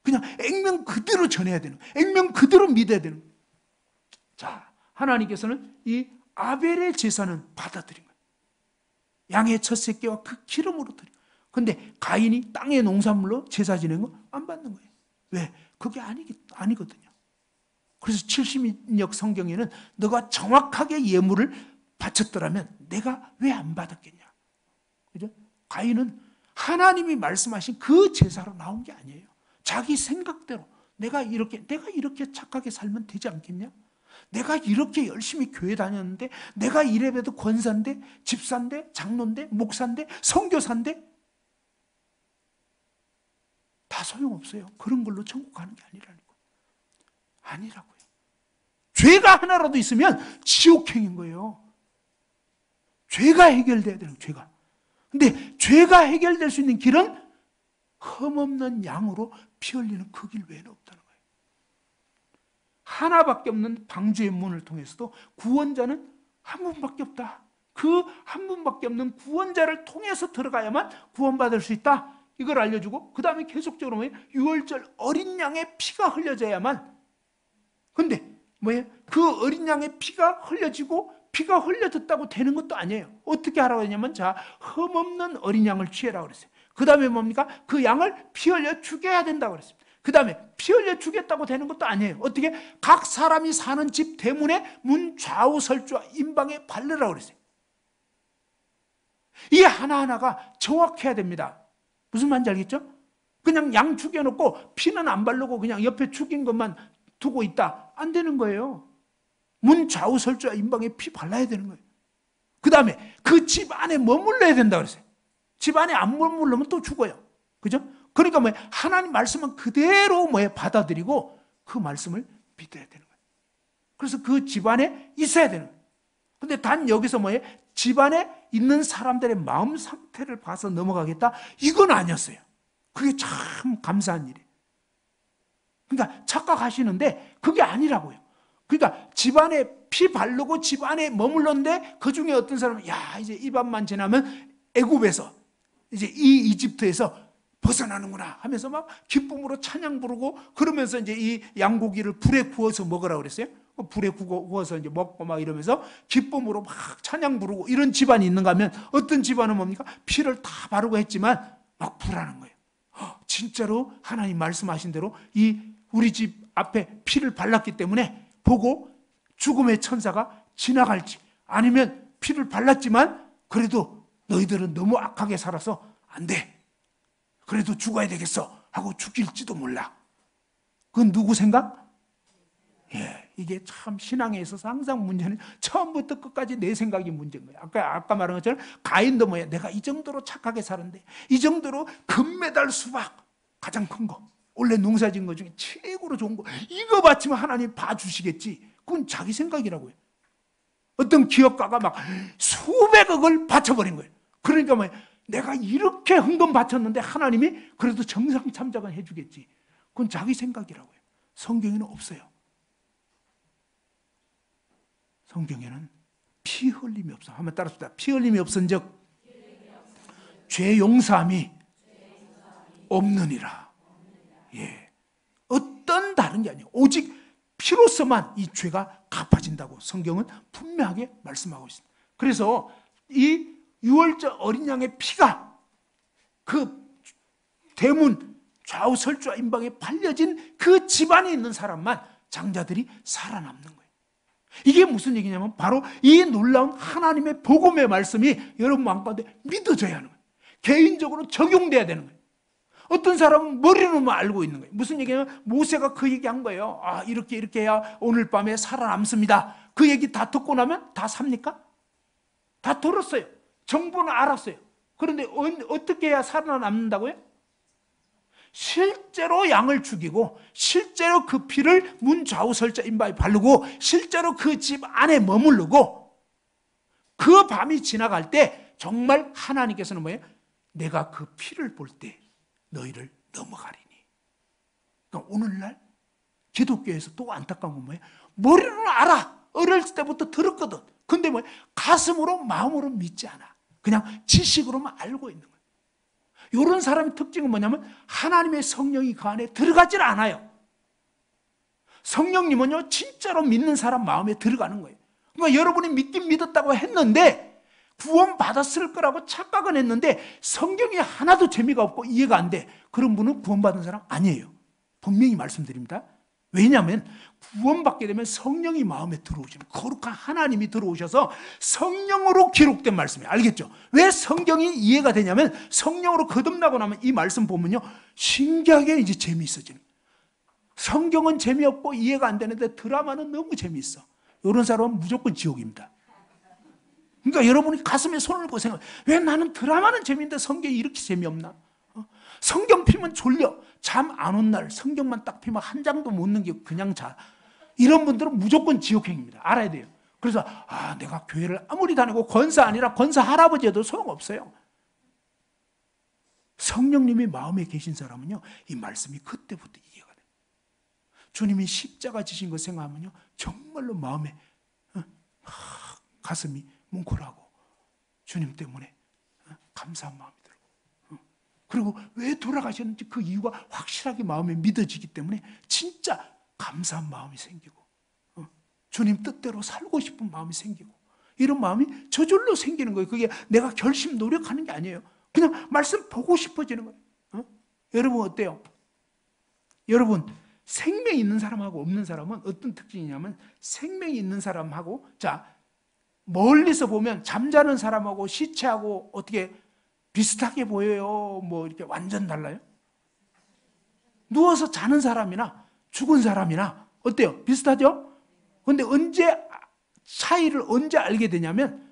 그냥 액면 그대로 전해야 되는 거예요. 액면 그대로 믿어야 되는 거예요. 자, 하나님께서는 이 아벨의 제사는 받아들인 거예요. 양의 첫 새끼와 그 기름으로 드려. 근데 가인이 땅의 농산물로 제사 지내는 거 안 받는 거예요. 왜? 그게 아니거든요. 그래서 70역 성경에는 너가 정확하게 예물을 바쳤더라면 내가 왜 안 받았겠냐. 그죠? 가인은 하나님이 말씀하신 그 제사로 나온 게 아니에요. 자기 생각대로 내가 이렇게 착하게 살면 되지 않겠냐? 내가 이렇게 열심히 교회 다녔는데, 내가 이래봬도 권사인데, 집사인데, 장로인데, 목사인데, 선교사인데 다 소용없어요. 그런 걸로 천국 가는 게 아니라고요. 죄가 하나라도 있으면 지옥행인 거예요. 죄가 해결돼야 되는 거예요. 죄가. 근데 죄가 해결될 수 있는 길은 흠없는 양으로 피 흘리는 그 길 외에는 없다는 거예요. 하나밖에 없는 방주의 문을 통해서도 구원자는 한 분밖에 없다. 그 한 분밖에 없는 구원자를 통해서 들어가야만 구원받을 수 있다. 이걸 알려주고 그 다음에 계속적으로 뭐예요? 유월절 어린 양의 피가 흘려져야만. 근데 뭐예요? 그 어린 양의 피가 흘려지고 피가 흘려졌다고 되는 것도 아니에요. 어떻게 하라고 했냐면, 자, 흠없는 어린 양을 취해라고 그랬어요. 그 다음에 뭡니까? 그 양을 피 흘려 죽여야 된다고 그랬습니다. 그 다음에 피 흘려 죽였다고 되는 것도 아니에요. 어떻게? 각 사람이 사는 집 대문에 문 좌우 설주와 임방에 바르라고 그랬어요. 이 하나하나가 정확해야 됩니다. 무슨 말인지 알겠죠? 그냥 양 죽여놓고 피는 안 바르고 그냥 옆에 죽인 것만 두고 있다. 안 되는 거예요. 문 좌우 설주와 임방에 피 발라야 되는 거예요. 그 다음에 그 집 안에 머물러야 된다 그랬어요. 집 안에 안 머물르면 또 죽어요. 그죠? 그러니까 하나님 말씀은 그대로 받아들이고 그 말씀을 믿어야 되는 거예요. 그래서 그 집 안에 있어야 되는 거예요. 근데 단 여기서 집 안에 있는 사람들의 마음 상태를 봐서 넘어가겠다? 이건 아니었어요. 그게 참 감사한 일이에요. 그러니까 착각하시는데 그게 아니라고요. 그러니까 집 안에 피 바르고 집 안에 머물렀는데 그 중에 어떤 사람은 이제 이 밤만 지나면 애굽에서 이제 이 이집트에서 벗어나는구나 하면서 막 기쁨으로 찬양 부르고 그러면서 이제 이 양고기를 불에 구워서 먹으라고 그랬어요. 불에 구워서 이제 먹고 막 이러면서 기쁨으로 막 찬양 부르고 이런 집안이 있는가 하면 어떤 집안은 뭡니까? 피를 다 바르고 했지만 막 불안한 거예요. 진짜로 하나님 말씀하신 대로 이 우리 집 앞에 피를 발랐기 때문에 보고 죽음의 천사가 지나갈지 아니면 피를 발랐지만 그래도 너희들은 너무 악하게 살아서 안 돼. 그래도 죽어야 되겠어 하고 죽일지도 몰라. 그건 누구 생각? 이게 참 신앙에 있어서 항상 문제는 처음부터 끝까지 내 생각이 문제인 거예요. 아까 말한 것처럼 가인도 내가 이 정도로 착하게 사는데 이 정도로 금메달 수박 가장 큰 거 원래 농사진 것 중에 최고로 좋은 거 이거 바치면 하나님 봐주시겠지. 그건 자기 생각이라고요. 어떤 기업가가 막 수백억을 바쳐버린 거예요. 그러니까 내가 이렇게 헌금 바쳤는데 하나님이 그래도 정상 참작은 해주겠지. 그건 자기 생각이라고요. 성경에는 없어요. 성경에는 피 흘림이 없어. 한번 따라합시다. 피 흘림이 없은즉 죄 용서함이 없느니라. 어떤 다른 게 아니에요. 오직 피로서만 이 죄가 갚아진다고 성경은 분명하게 말씀하고 있습니다. 그래서 이 유월절 어린 양의 피가 그 대문 좌우 설주와 임방에 발려진 그 집안에 있는 사람만 장자들이 살아남는 거예요. 이게 무슨 얘기냐면 바로 이 놀라운 하나님의 복음의 말씀이 여러분 마음 가운데 믿어져야 하는 거예요. 개인적으로 적용돼야 되는 거예요. 어떤 사람은 머리로만 알고 있는 거예요. 무슨 얘기냐면 모세가 그 얘기한 거예요. 이렇게 해야 오늘 밤에 살아남습니다. 그 얘기 다 듣고 나면 다 삽니까? 다 들었어요. 정보는 알았어요. 그런데 어떻게 해야 살아남는다고요? 실제로 양을 죽이고 실제로 그 피를 문 좌우 설자 임바에 바르고 실제로 그 집 안에 머무르고 그 밤이 지나갈 때 정말 하나님께서는 내가 그 피를 볼 때 너희를 넘어가리니. 그러니까 오늘날 기독교에서 또 안타까운 건 머리로는 알아. 어릴 때부터 들었거든. 근데 가슴으로 마음으로 믿지 않아. 그냥 지식으로만 알고 있는 거예요. 이런 사람의 특징은 뭐냐면 하나님의 성령이 그 안에 들어가질 않아요. 성령님은요 진짜로 믿는 사람 마음에 들어가는 거예요. 그러니까 여러분이 믿긴 믿었다고 했는데 구원 받았을 거라고 착각은 했는데 성경이 하나도 재미가 없고 이해가 안 돼. 그런 분은 구원받은 사람 아니에요. 분명히 말씀드립니다. 왜냐하면 구원받게 되면 성령이 마음에 들어오시면 거룩한 하나님이 들어오셔서 성령으로 기록된 말씀이에요. 알겠죠? 왜 성경이 이해가 되냐면 성령으로 거듭나고 나면 이 말씀 보면요 신기하게 이제 재미있어지는 거예요. 성경은 재미없고 이해가 안 되는데 드라마는 너무 재미있어. 이런 사람은 무조건 지옥입니다. 그러니까 여러분이 가슴에 손을 얹고 생각해요. 왜 나는 드라마는 재미있는데 성경이 이렇게 재미없나? 성경 피면 졸려. 잠 안 온 날 성경만 딱 피면 한 장도 못 넘기고 그냥 자. 이런 분들은 무조건 지옥행입니다. 알아야 돼요. 그래서 내가 교회를 아무리 다니고 권사 아니라 권사 할아버지여도 소용없어요. 성령님이 마음에 계신 사람은요 이 말씀이 그때부터 이해가 돼요. 주님이 십자가 지신 거 생각하면요 정말로 마음에 가슴이 뭉클하고 주님 때문에 감사한 마음이 들고 그리고 왜 돌아가셨는지 그 이유가 확실하게 마음에 믿어지기 때문에 진짜 감사한 마음이 생기고 주님 뜻대로 살고 싶은 마음이 생기고 이런 마음이 저절로 생기는 거예요. 그게 내가 결심 노력하는 게 아니에요. 그냥 말씀 보고 싶어지는 거예요. 여러분 어때요? 여러분 생명이 있는 사람하고 없는 사람은 어떤 특징이냐면 생명이 있는 사람하고 멀리서 보면 잠자는 사람하고 시체하고 어떻게 비슷하게 보여요? 이렇게 완전 달라요? 누워서 자는 사람이나 죽은 사람이나 어때요? 비슷하죠? 근데 언제 차이를 언제 알게 되냐면,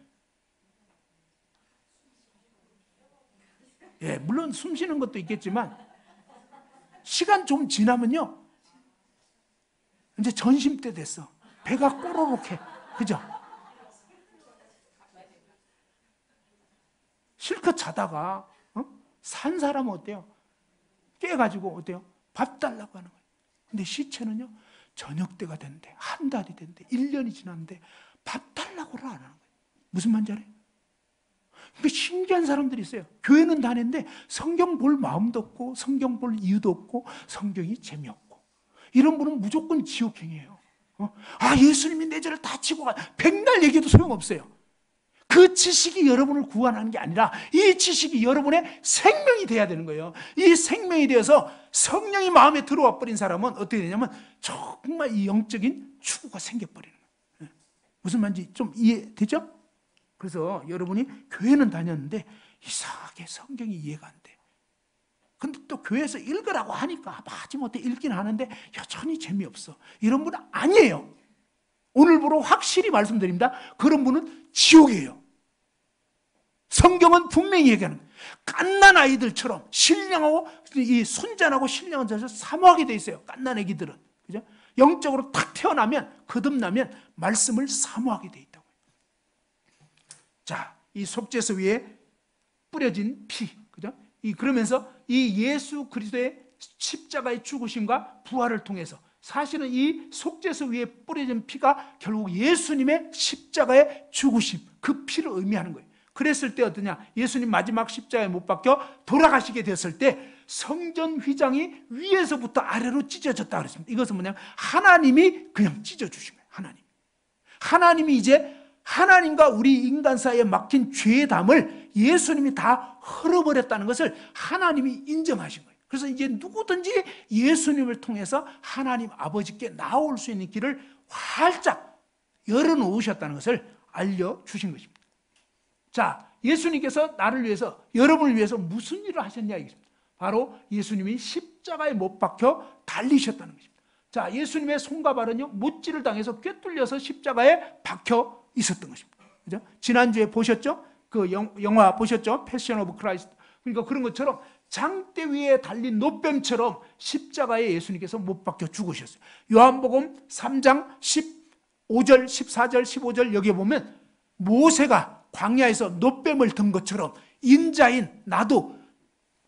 물론 숨 쉬는 것도 있겠지만 시간 좀 지나면요, 이제 전심 때 됐어. 배가 꼬르륵해. 그죠? 실컷 자다가 산 사람은 어때요? 깨가지고 어때요? 밥 달라고 하는 거예요. 근데 시체는요, 저녁 때가 됐는데, 한 달이 됐는데, 1년이 지났는데 밥 달라고를 안 하는 거예요. 무슨 말인지 알아요? 그러니까 신기한 사람들이 있어요. 교회는 다니는데 성경 볼 마음도 없고 성경 볼 이유도 없고 성경이 재미없고, 이런 분은 무조건 지옥행이에요. 예수님이 내 죄를 다 치고 백날 얘기해도 소용없어요. 그 지식이 여러분을 구원하는 게 아니라 이 지식이 여러분의 생명이 돼야 되는 거예요. 이 생명이 되어서 성령이 마음에 들어와 버린 사람은 어떻게 되냐면 정말 이 영적인 추구가 생겨버리는 거예요. 무슨 말인지 좀 이해되죠? 그래서 여러분이 교회는 다녔는데 이상하게 성경이 이해가 안 돼. 근데 또 교회에서 읽으라고 하니까 마지못해 읽긴 하는데 여전히 재미없어. 이런 분은 아니에요. 오늘부로 확실히 말씀드립니다. 그런 분은 지옥이에요. 성경은 분명히 얘기하는 거예요. 갓난 아이들처럼 신령하고 이 순전하고 신령한 자를 사모하게 돼 있어요. 갓난 아기들은. 그죠? 영적으로 탁 태어나면, 거듭나면 말씀을 사모하게 돼 있다고요. 자, 이 속죄서 위에 뿌려진 피, 그죠? 그러면서 이 예수 그리스도의 십자가의 죽으심과 부활을 통해서, 사실은 이 속죄서 위에 뿌려진 피가 결국 예수님의 십자가의 죽으심, 그 피를 의미하는 거예요. 그랬을 때 어떠냐? 예수님 마지막 십자가에 못 박혀 돌아가시게 됐을 때 성전 휘장이 위에서부터 아래로 찢어졌다 그랬습니다. 이것은 뭐냐? 하나님이 그냥 찢어주신 거예요. 하나님이 이제 하나님과 우리 인간 사이에 막힌 죄의 담을 예수님이 다 흘어버렸다는 것을 하나님이 인정하신 거예요. 그래서 이제 누구든지 예수님을 통해서 하나님 아버지께 나올 수 있는 길을 활짝 열어놓으셨다는 것을 알려주신 것입니다. 자, 예수님께서 나를 위해서, 여러분을 위해서 무슨 일을 하셨냐 이것입니다. 바로 예수님이 십자가에 못 박혀 달리셨다는 것입니다. 자, 예수님의 손과 발은요, 못질을 당해서 꿰뚫려서 십자가에 박혀 있었던 것입니다. 그죠? 지난주에 보셨죠? 그 영화 보셨죠? 패션 오브 크라이스트. 그러니까 그런 것처럼 장대 위에 달린 노뱀처럼 십자가에 예수님께서 못 박혀 죽으셨어요. 요한복음 3장 15절, 14절, 15절 여기에 보면 모세가 광야에서 노뱀을 든 것처럼 인자인 나도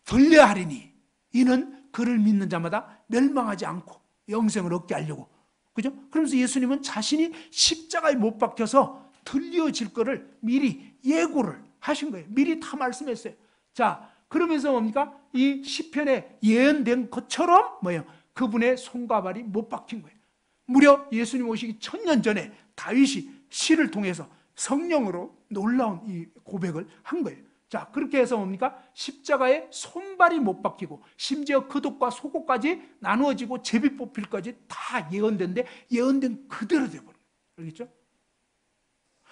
들려하리니 이는 그를 믿는 자마다 멸망하지 않고 영생을 얻게 하려고. 그죠? 그러면서 예수님은 자신이 십자가에 못 박혀서 들려질 거를 미리 예고를 하신 거예요. 미리 다 말씀했어요. 자, 그러면서 뭡니까? 이 시편에 예언된 것처럼 뭐예요? 그분의 손과 발이 못 박힌 거예요. 무려 예수님 오시기 1000년 전에 다윗이 시를 통해서 성령으로 놀라운 이 고백을 한 거예요. 자, 그렇게 해서 뭡니까? 십자가에 손발이 못 박히고 심지어 그독과 속옷까지 나누어지고 제비 뽑힐까지 다 예언된데 예언된 그대로 돼버려요. 알겠죠?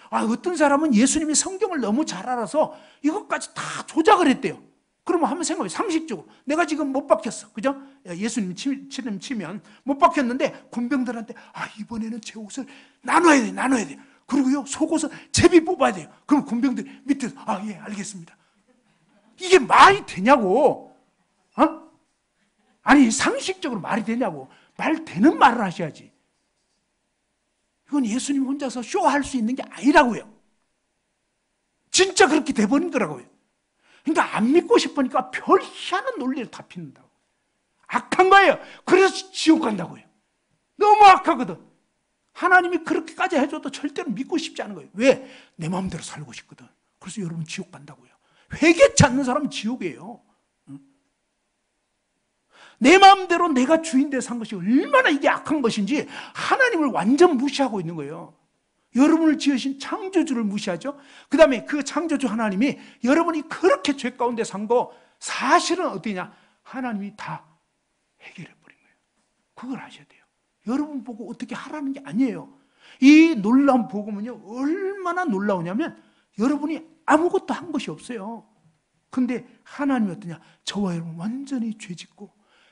어떤 사람은 예수님이 성경을 너무 잘 알아서 이것까지 다 조작을 했대요. 그러면 한번 생각해, 상식적으로 내가 지금 못 박혔어, 그죠? 예수님 치면 못 박혔는데 군병들한테 이번에는 제 옷을 나눠야 돼. 그리고요, 속옷은 제비 뽑아야 돼요. 그럼 군병들이 밑에서 예, 알겠습니다. 이게 말이 되냐고? 아니, 상식적으로 말이 되냐고? 말 되는 말을 하셔야지. 이건 예수님 혼자서 쇼할 수 있는 게 아니라고요. 진짜 그렇게 돼버린 거라고요. 그러니까 안 믿고 싶으니까 별 희한한 논리를 다 피는다고. 악한 거예요. 그래서 지옥 간다고요. 너무 악하거든. 하나님이 그렇게까지 해줘도 절대로 믿고 싶지 않은 거예요. 왜? 내 마음대로 살고 싶거든. 그래서 여러분 지옥 간다고요. 회개치 않는 사람은 지옥이에요. 내 마음대로 내가 주인 돼 산 것이 얼마나 이게 악한 것인지 하나님을 완전 무시하고 있는 거예요. 여러분을 지으신 창조주를 무시하죠. 그 다음에 그 창조주 하나님이 여러분이 그렇게 죄 가운데 산 거 사실은 어떠냐? 하나님이 다 해결해 버린 거예요. 그걸 아셔야 돼요. 여러분 보고 어떻게 하라는 게 아니에요. 이 놀라운 복음은요, 얼마나 놀라우냐면 여러분이 아무것도 한 것이 없어요. 근데 하나님이 어떠냐? 저와 여러분 완전히 죄짓고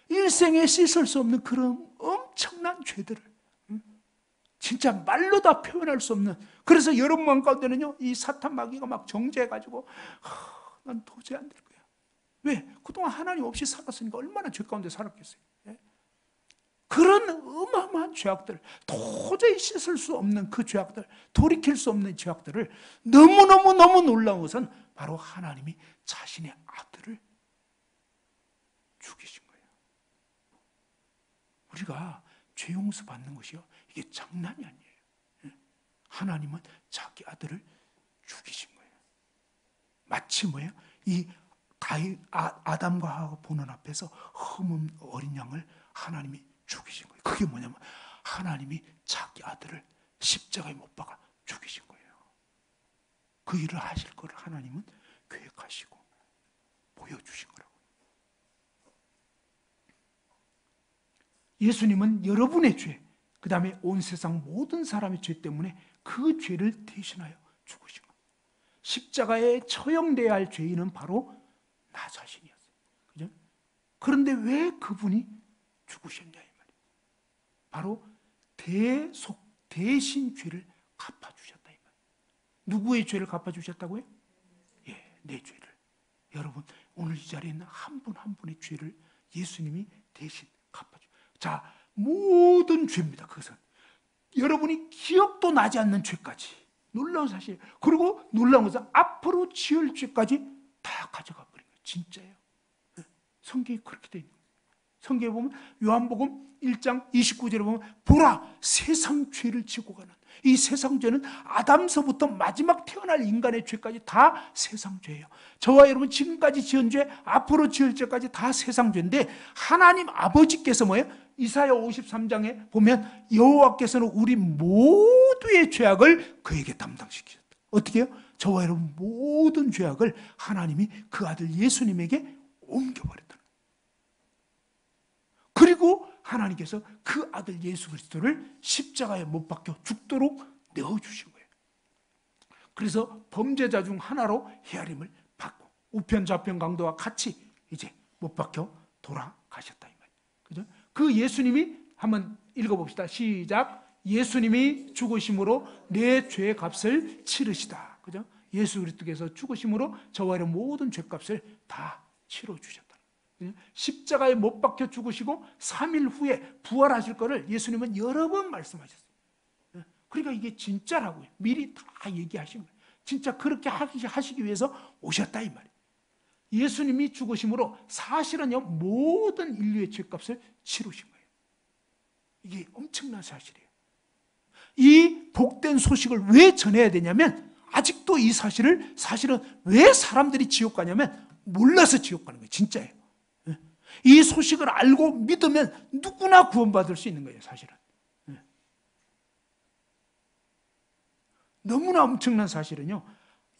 일생에 씻을 수 없는 그런 엄청난 죄들을 진짜 말로 다 표현할 수 없는. 그래서 여러분 마음 가운데는요, 이 사탄 마귀가 막 정죄해가지고 난 도저히 안 될 거야. 왜? 그동안 하나님 없이 살았으니까 얼마나 죄 가운데 살았겠어요. 예? 그런 어마어마한 죄악들, 도저히 씻을 수 없는 그 죄악들, 돌이킬 수 없는 죄악들을 너무너무 놀라운 것은 바로 하나님이 자신의 아들을 죽이신 거예요. 우리가 죄 용서 받는 것이요, 이게 장난이 아니에요. 하나님은 자기 아들을 죽이신 거예요. 마치 뭐예요? 이 아담과 하와 보는 앞에서 흠없는 어린 양을 하나님이 죽이신 거예요. 그게 뭐냐면 하나님이 자기 아들을 십자가에 못 박아 죽이신 거예요. 그 일을 하실 것을 하나님은 계획하시고 보여주신 거라고. 예수님은 여러분의 죄, 그 다음에 온 세상 모든 사람의 죄 때문에 그 죄를 대신하여 죽으신 거예요. 십자가에 처형돼야 할 죄인은 바로 나 자신이었어요. 그죠? 그런데 왜 그분이 죽으셨냐 이 말이에요. 바로 대신 죄를 갚아주셨다 이 말이에요. 누구의 죄를 갚아주셨다고요? 예, 내 죄를. 여러분, 오늘 이 자리에 있는 한 분 한 분의 죄를 예수님이 대신 갚아주셨어요. 자, 모든 죄입니다. 그것은 여러분이 기억도 나지 않는 죄까지, 놀라운 사실. 그리고 놀라운 것은 앞으로 지을 죄까지 다 가져가 버린 거예요. 진짜예요. 성경이 그렇게 되어 있는 거예요. 성경에 보면 요한복음 1장 29절에 보면 보라, 세상 죄를 지고 가는, 이 세상 죄는 아담서부터 마지막 태어날 인간의 죄까지 다 세상 죄예요. 저와 여러분 지금까지 지은 죄, 앞으로 지을 죄까지 다 세상 죄인데 하나님 아버지께서 뭐예요? 이사야 53장에 보면 여호와께서는 우리 모두의 죄악을 그에게 담당시키셨다. 어떻게 해요? 저와 여러분 모든 죄악을 하나님이 그 아들 예수님에게 옮겨버렸다. 그리고 하나님께서 그 아들 예수 그리스도를 십자가에 못 박혀 죽도록 내어주신 거예요. 그래서 범죄자 중 하나로 헤아림을 받고 우편 좌편 강도와 같이 이제 못 박혀 돌아가셨다 이 말이에요. 그죠? 그 예수님이 한번 읽어봅시다. 시작. 예수님이 죽으심으로 내 죄의 값을 치르시다. 그죠? 예수 그리스도께서 죽으심으로 저와 여러분 모든 죄값을 다 치러주셨다. 십자가에 못 박혀 죽으시고 3일 후에 부활하실 것을 예수님은 여러 번 말씀하셨어요. 그러니까 이게 진짜라고요. 미리 다 얘기하신 거예요. 진짜 그렇게 하시기 위해서 오셨다 이 말이에요. 예수님이 죽으심으로 사실은요 모든 인류의 죄값을 치르신 거예요. 이게 엄청난 사실이에요. 이 복된 소식을 왜 전해야 되냐면 아직도 이 사실은 왜 사람들이 지옥 가냐면 몰라서 지옥 가는 거예요. 진짜예요. 이 소식을 알고 믿으면 누구나 구원받을 수 있는 거예요. 사실은. 너무나 엄청난 사실은요,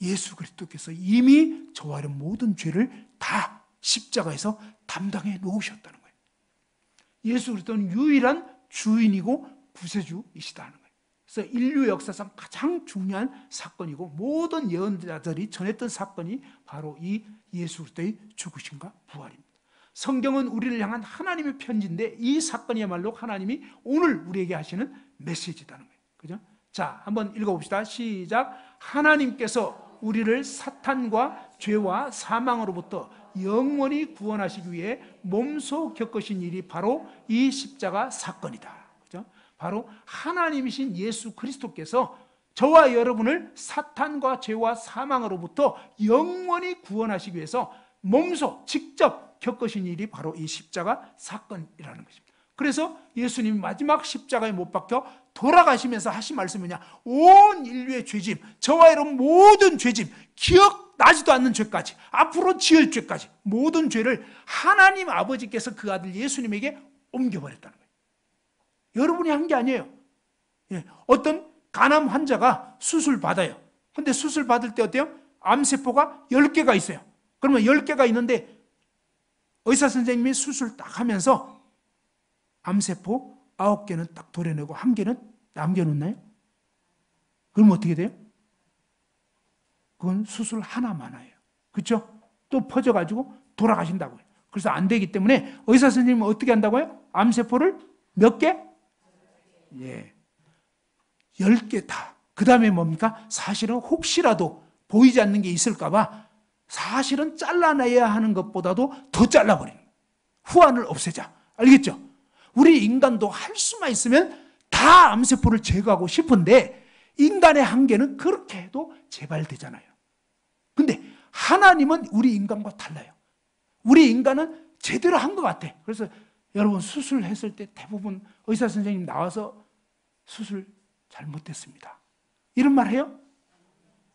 예수 그리스도께서 이미 저와 여러분 모든 죄를 다 십자가에서 담당해 놓으셨다는 거예요. 예수 그리스도는 유일한 주인이고 구세주이시다는 거예요. 그래서 인류 역사상 가장 중요한 사건이고 모든 예언자들이 전했던 사건이 바로 이 예수 그리스도의 죽으심과 부활입니다. 성경은 우리를 향한 하나님의 편지인데 이 사건이야말로 하나님이 오늘 우리에게 하시는 메시지라는 거예요. 그죠? 자, 한번 읽어봅시다. 시작. 하나님께서 우리를 사탄과 죄와 사망으로부터 영원히 구원하시기 위해 몸소 겪으신 일이 바로 이 십자가 사건이다. 그죠? 바로 하나님이신 예수 그리스도께서 저와 여러분을 사탄과 죄와 사망으로부터 영원히 구원하시기 위해서 몸소 직접 겪으신 일이 바로 이 십자가 사건이라는 것입니다. 그래서 예수님이 마지막 십자가에 못 박혀 돌아가시면서 하신 말씀이 뭐냐? 온 인류의 죄짐, 저와 여러분 모든 죄짐, 기억나지도 않는 죄까지, 앞으로 지을 죄까지 모든 죄를 하나님 아버지께서 그 아들 예수님에게 옮겨버렸다는 거예요. 여러분이 한 게 아니에요. 어떤 간암 환자가 수술 받아요. 근데 수술 받을 때 어때요? 암세포가 10개가 있어요. 그러면 10개가 있는데 의사 선생님이 수술 딱 하면서 암세포 9개는 딱 도려내고 1개는 남겨놓나요? 그럼 어떻게 돼요? 그건 수술 하나만 해요. 그렇죠? 또 퍼져가지고 돌아가신다고요. 그래서 안 되기 때문에 의사 선생님은 어떻게 한다고요? 암세포를 몇 개? 예. 10개 다. 그 다음에 뭡니까? 사실은 혹시라도 보이지 않는 게 있을까봐 사실은 잘라내야 하는 것보다도 더 잘라버리는 거예요. 후환을 없애자. 알겠죠? 우리 인간도 할 수만 있으면 다 암세포를 제거하고 싶은데 인간의 한계는 그렇게 해도 재발되잖아요. 근데 하나님은 우리 인간과 달라요. 우리 인간은 제대로 한 것 같아. 그래서 여러분 수술했을 때 대부분 의사 선생님 나와서 수술 잘못됐습니다. 이런 말 해요?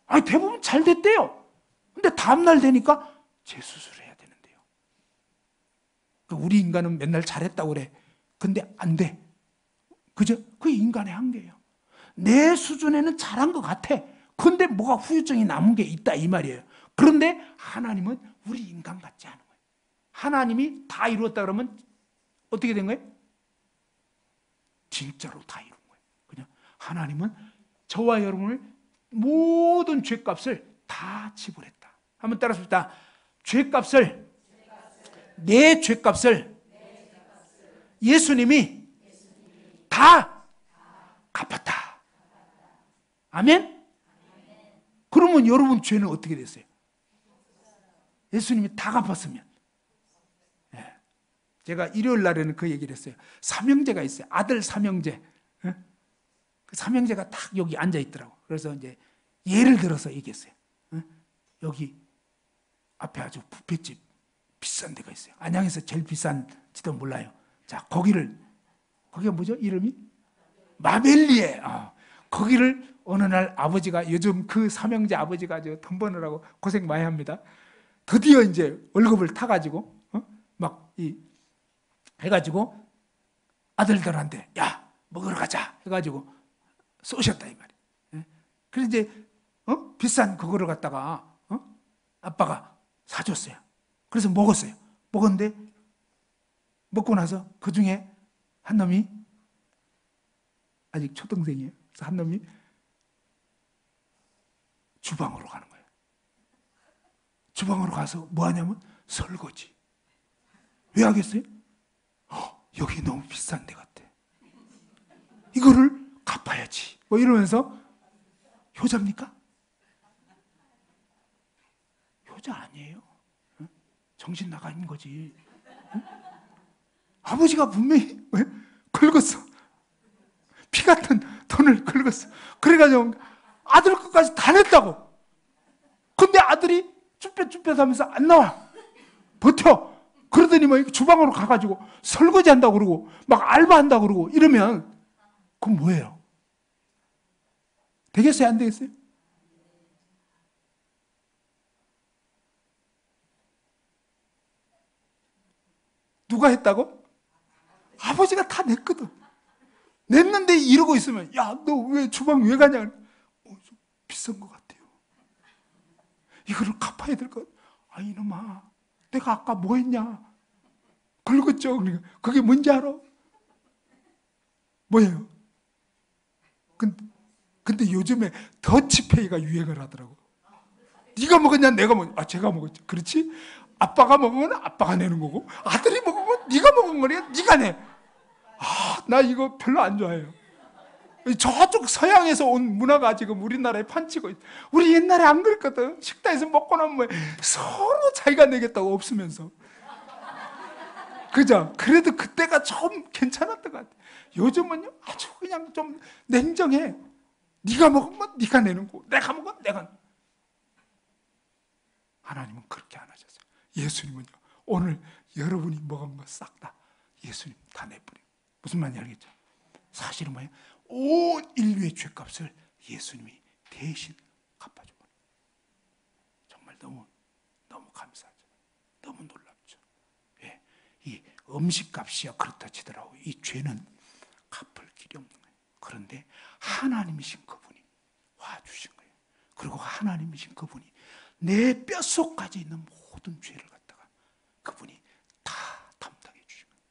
아니 대부분 잘 됐대요. 근데 다음날 되니까 재수술해야 되는데요. 우리 인간은 맨날 잘했다고 그래. 근데 안 돼. 그죠? 그게 인간의 한계예요. 내 수준에는 잘한 것 같아. 근데 뭐가 후유증이 남은 게 있다 이 말이에요. 그런데 하나님은 우리 인간 같지 않은 거예요. 하나님이 다 이루었다 그러면 어떻게 된 거예요? 진짜로 다 이룬 거예요. 그냥 하나님은 저와 여러분을 모든 죄값을 다 지불했다. 한번 따라합시다. 죄값을, 내 죄값을 예수님이 다 갚았다. 아멘? 그러면 여러분 죄는 어떻게 됐어요? 예수님이 다 갚았으면. 예. 제가 일요일 날에는 그 얘기를 했어요. 삼형제가 있어요. 아들 삼형제. 예? 그 삼형제가 딱 여기 앉아 있더라고. 그래서 이제 예를 들어서 얘기했어요. 예? 여기 앞에 아주 뷔페집 비싼 데가 있어요. 안양에서 제일 비싼지도 몰라요. 자, 거기가 뭐죠? 이름이? 마벨리에. 거기를 어느 날 아버지가, 요즘 그 삼형제 아버지가 돈 버느라고 고생 많이 합니다. 드디어 이제 월급을 타가지고, 해가지고 아들들한테, 야, 먹으러 가자. 해가지고 쏘셨다, 이 말이에요. 예? 그래서 이제, 비싼 그거를 갖다가, 아빠가 사줬어요. 그래서 먹었어요. 먹었는데, 먹고 나서 그 중에 한 놈이, 아직 초등생이에요. 그래서 한 놈이 주방으로 가는 거예요. 주방으로 가서 뭐 하냐면 설거지. 왜 하겠어요? 여기 너무 비싼 데 같아. 이거를 갚아야지. 뭐 이러면서 효자입니까? 효자 아니에요. 정신 나간 거지. 아버지가 분명히 긁었어. 피 같은 돈을 긁었어. 그래가지고 아들 것까지 다 냈다고. 근데 아들이 쭈뼛쭈뼛 하면서 안 나와. 버텨. 그러더니 뭐 주방으로 가가지고 설거지 한다고 그러고 막 알바한다고 그러고 이러면 그건 뭐예요? 되겠어요? 안 되겠어요? 누가 했다고? 아버지가 다 냈거든. 냈는데 이러고 있으면, 야, 너 왜 주방 왜 가냐? 좀 비싼 것 같아요. 이거를 갚아야 될 것 같아. 아, 이놈아, 내가 아까 뭐 했냐? 긁었죠? 그러니까 그게 뭔지 알아? 뭐예요? 근데 요즘에 더치페이가 유행을 하더라고. 네가 먹었냐? 내가 먹었냐? 아, 제가 먹었죠. 그렇지? 아빠가 먹으면 아빠가 내는 거고, 아들이 먹으면 네가 먹은 거니까 네가 내. 아, 나 이거 별로 안 좋아해요. 저쪽 서양에서 온 문화가 지금 우리나라에 판치고 있어. 우리 옛날에 안 그랬거든. 식당에서 먹고 나면 뭐 서로 자기가 내겠다고 없으면서. 그죠? 그래도 그때가 좀 괜찮았던 것 같아. 요즘은요 아주 그냥 좀 냉정해. 네가 먹은 건 네가 내는 거고 내가 먹은 건 내가. 하나님은 그렇게 안 하셨어요. 예수님은요 오늘 여러분이 먹은 거 싹 다 예수님 다 내버려. 무슨 말인지 알겠죠? 사실은 뭐예요? 온 인류의 죄값을 예수님이 대신 갚아줘버려요. 정말 너무 감사하죠. 너무 놀랍죠. 왜? 이 음식값이야 그렇다 치더라도 이 죄는 갚을 길이 없는 거예요. 그런데 하나님이신 그분이 와주신 거예요. 그리고 하나님이신 그분이 내 뼛속까지 있는 모든 죄를 갖다가 그분이 다 담당해 주신 거예요.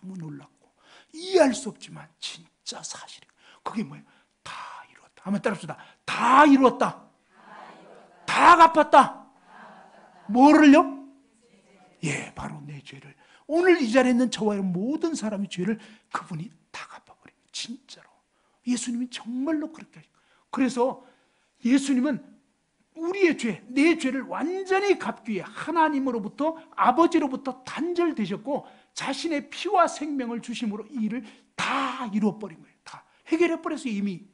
너무 놀랍고 이해할 수 없지만 진짜 사실이에요. 그게 뭐예요? 다 이루었다. 한번 따라합시다. 다 이루었다. 다 갚았다. 뭐를요? 예, 바로 내 죄를. 오늘 이 자리에 있는 저와 모든 사람의 죄를 그분이 다 갚아버려요. 진짜로. 예수님이 정말로 그렇게 하시고, 그래서 예수님은 우리의 죄, 내 죄를 완전히 갚기 위해 하나님으로부터, 아버지로부터 단절되셨고 자신의 피와 생명을 주심으로 이 일을 다 이루어버린 거예요. 다 해결해버렸어요, 이미.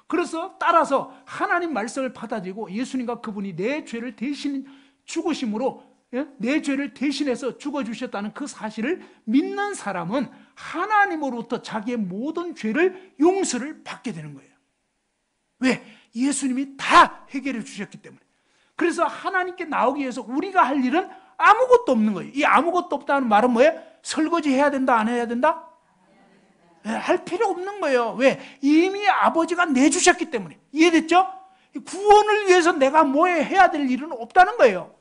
그래서 따라서 하나님 말씀을 받아들이고 예수님과 그분이 내 죄를 대신 죽으심으로, 내 죄를 대신해서 죽어주셨다는 그 사실을 믿는 사람은 하나님으로부터 자기의 모든 죄를 용서를 받게 되는 거예요. 왜? 예수님이 다 해결해 주셨기 때문에. 그래서 하나님께 나오기 위해서 우리가 할 일은 아무것도 없는 거예요. 이 아무것도 없다는 말은 뭐예요? 설거지 해야 된다, 안 해야 된다? 할 필요 없는 거예요. 왜? 이미 아버지가 내주셨기 때문에. 이해됐죠? 구원을 위해서 내가 뭐 해야 될 일은 없다는 거예요.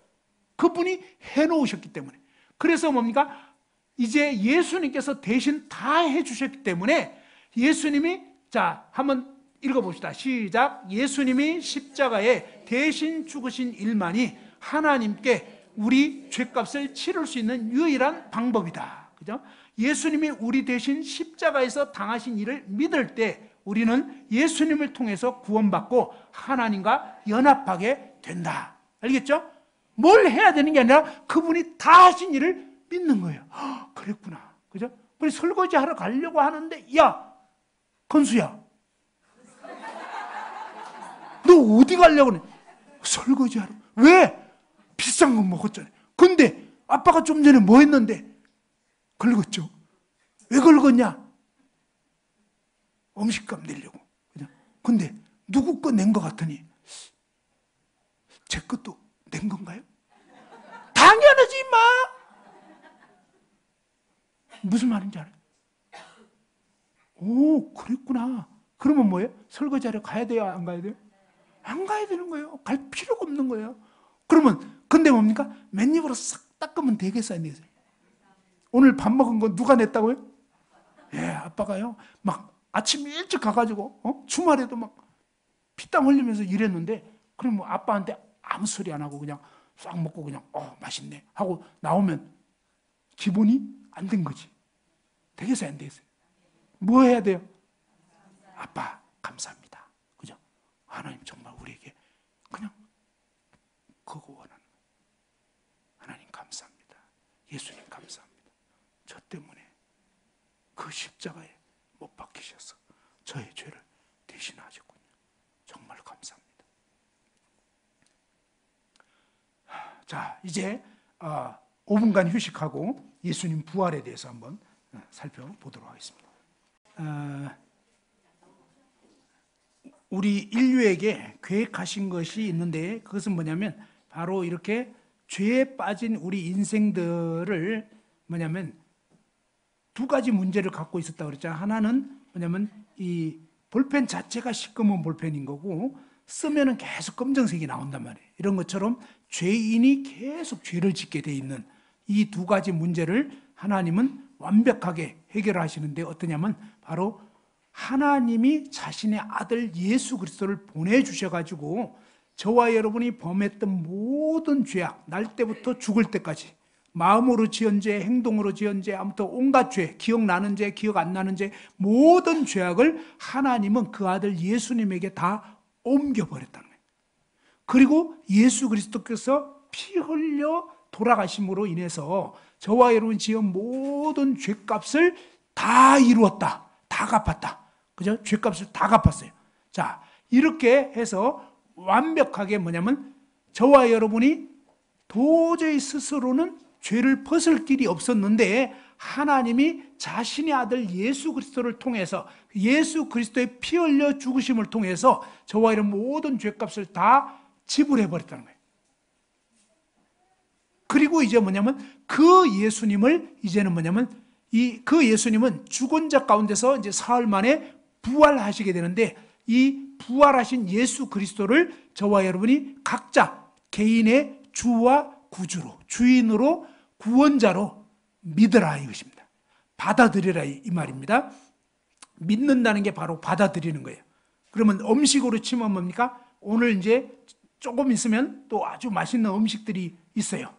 그분이 해놓으셨기 때문에. 그래서 뭡니까? 이제 예수님께서 대신 다 해주셨기 때문에 예수님이, 자, 한번 읽어봅시다. 시작. 예수님이 십자가에 대신 죽으신 일만이 하나님께 우리 죄값을 치를 수 있는 유일한 방법이다. 그죠? 예수님이 우리 대신 십자가에서 당하신 일을 믿을 때 우리는 예수님을 통해서 구원받고 하나님과 연합하게 된다. 알겠죠? 뭘 해야 되는 게 아니라 그분이 다 하신 일을 믿는 거예요. 그랬구나. 그죠? 우리 설거지 하러 가려고 하는데, 야, 건수야, 너 어디 가려고 그래? 설거지 하러. 왜? 비싼 거 먹었잖아요. 근데 아빠가 좀 전에 뭐 했는데? 긁었죠. 왜 긁었냐? 음식값 내려고. 근데 누구 거 낸 거 같으니 제 것도 낸 건가요? 당연하지, 임마. 무슨 말인지 알아요? 오, 그랬구나. 그러면 뭐예요? 설거지하러 가야 돼요, 안 가야 돼요? 안 가야 되는 거예요. 갈 필요가 없는 거예요. 그러면 근데 뭡니까? 맨입으로 싹 닦으면 되겠어요, 안 되겠어요? 오늘 밥 먹은 거 누가 냈다고요? 예, 아빠가요. 막 아침 일찍 가가지고 주말에도 막 피땀 흘리면서 일했는데, 그럼 뭐 아빠한테 아무 소리 안 하고 그냥 싹 먹고 그냥 맛있네 하고 나오면 기분이 안 된 거지. 되겠어요, 안 되겠어요? 뭐 해야 돼요? 아빠 감사합니다. 그죠? 하나님 정말 우리에게 그냥 그거 원하는, 하나님 감사합니다. 예수님 감사합니다. 저 때문에 그 십자가에 못 박히셔서 저의 죄를 대신하셨군요. 정말 감사합니다. 자, 이제 5분간 휴식하고 예수님 부활에 대해서 한번 살펴보도록 하겠습니다. 우리 인류에게 계획하신 것이 있는데, 그것은 뭐냐면 바로 이렇게 죄에 빠진 우리 인생들을 뭐냐면 두 가지 문제를 갖고 있었다고 그랬잖아요. 하나는 뭐냐면 이 볼펜 자체가 시꺼먼 볼펜인 거고, 쓰면은 계속 검정색이 나온단 말이에요. 이런 것처럼 죄인이 계속 죄를 짓게 돼 있는 이 두 가지 문제를 하나님은 완벽하게 해결하시는데, 어떠냐면 바로 하나님이 자신의 아들 예수 그리스도를 보내주셔가지고 저와 여러분이 범했던 모든 죄악, 날 때부터 죽을 때까지, 마음으로 지은 죄, 행동으로 지은 죄, 아무튼 온갖 죄, 기억나는 죄, 기억 안 나는 죄, 모든 죄악을 하나님은 그 아들 예수님에게 다 옮겨버렸다는 거예요. 그리고 예수 그리스도께서 피 흘려 돌아가심으로 인해서 저와 여러분 지은 모든 죄값을 다 이루었다, 다 갚았다. 그죠? 죄값을 다 갚았어요. 자, 이렇게 해서 완벽하게 뭐냐면 저와 여러분이 도저히 스스로는 죄를 벗을 길이 없었는데, 하나님이 자신의 아들 예수 그리스도를 통해서, 예수 그리스도의 피 흘려 죽으심을 통해서 저와 여러분 모든 죄값을 다 지불해 버렸다는 거예요. 그리고 이제 뭐냐면 그 예수님을 이제는 뭐냐면 그 예수님은 죽은 자 가운데서 이제 사흘 만에 부활하시게 되는데, 이 부활하신 예수 그리스도를 저와 여러분이 각자 개인의 주와 구주로, 주인으로, 구원자로 믿으라 이것입니다. 받아들이라 이 말입니다. 믿는다는 게 바로 받아들이는 거예요. 그러면 음식으로 치면 뭡니까? 오늘 이제 조금 있으면 또 아주 맛있는 음식들이 있어요.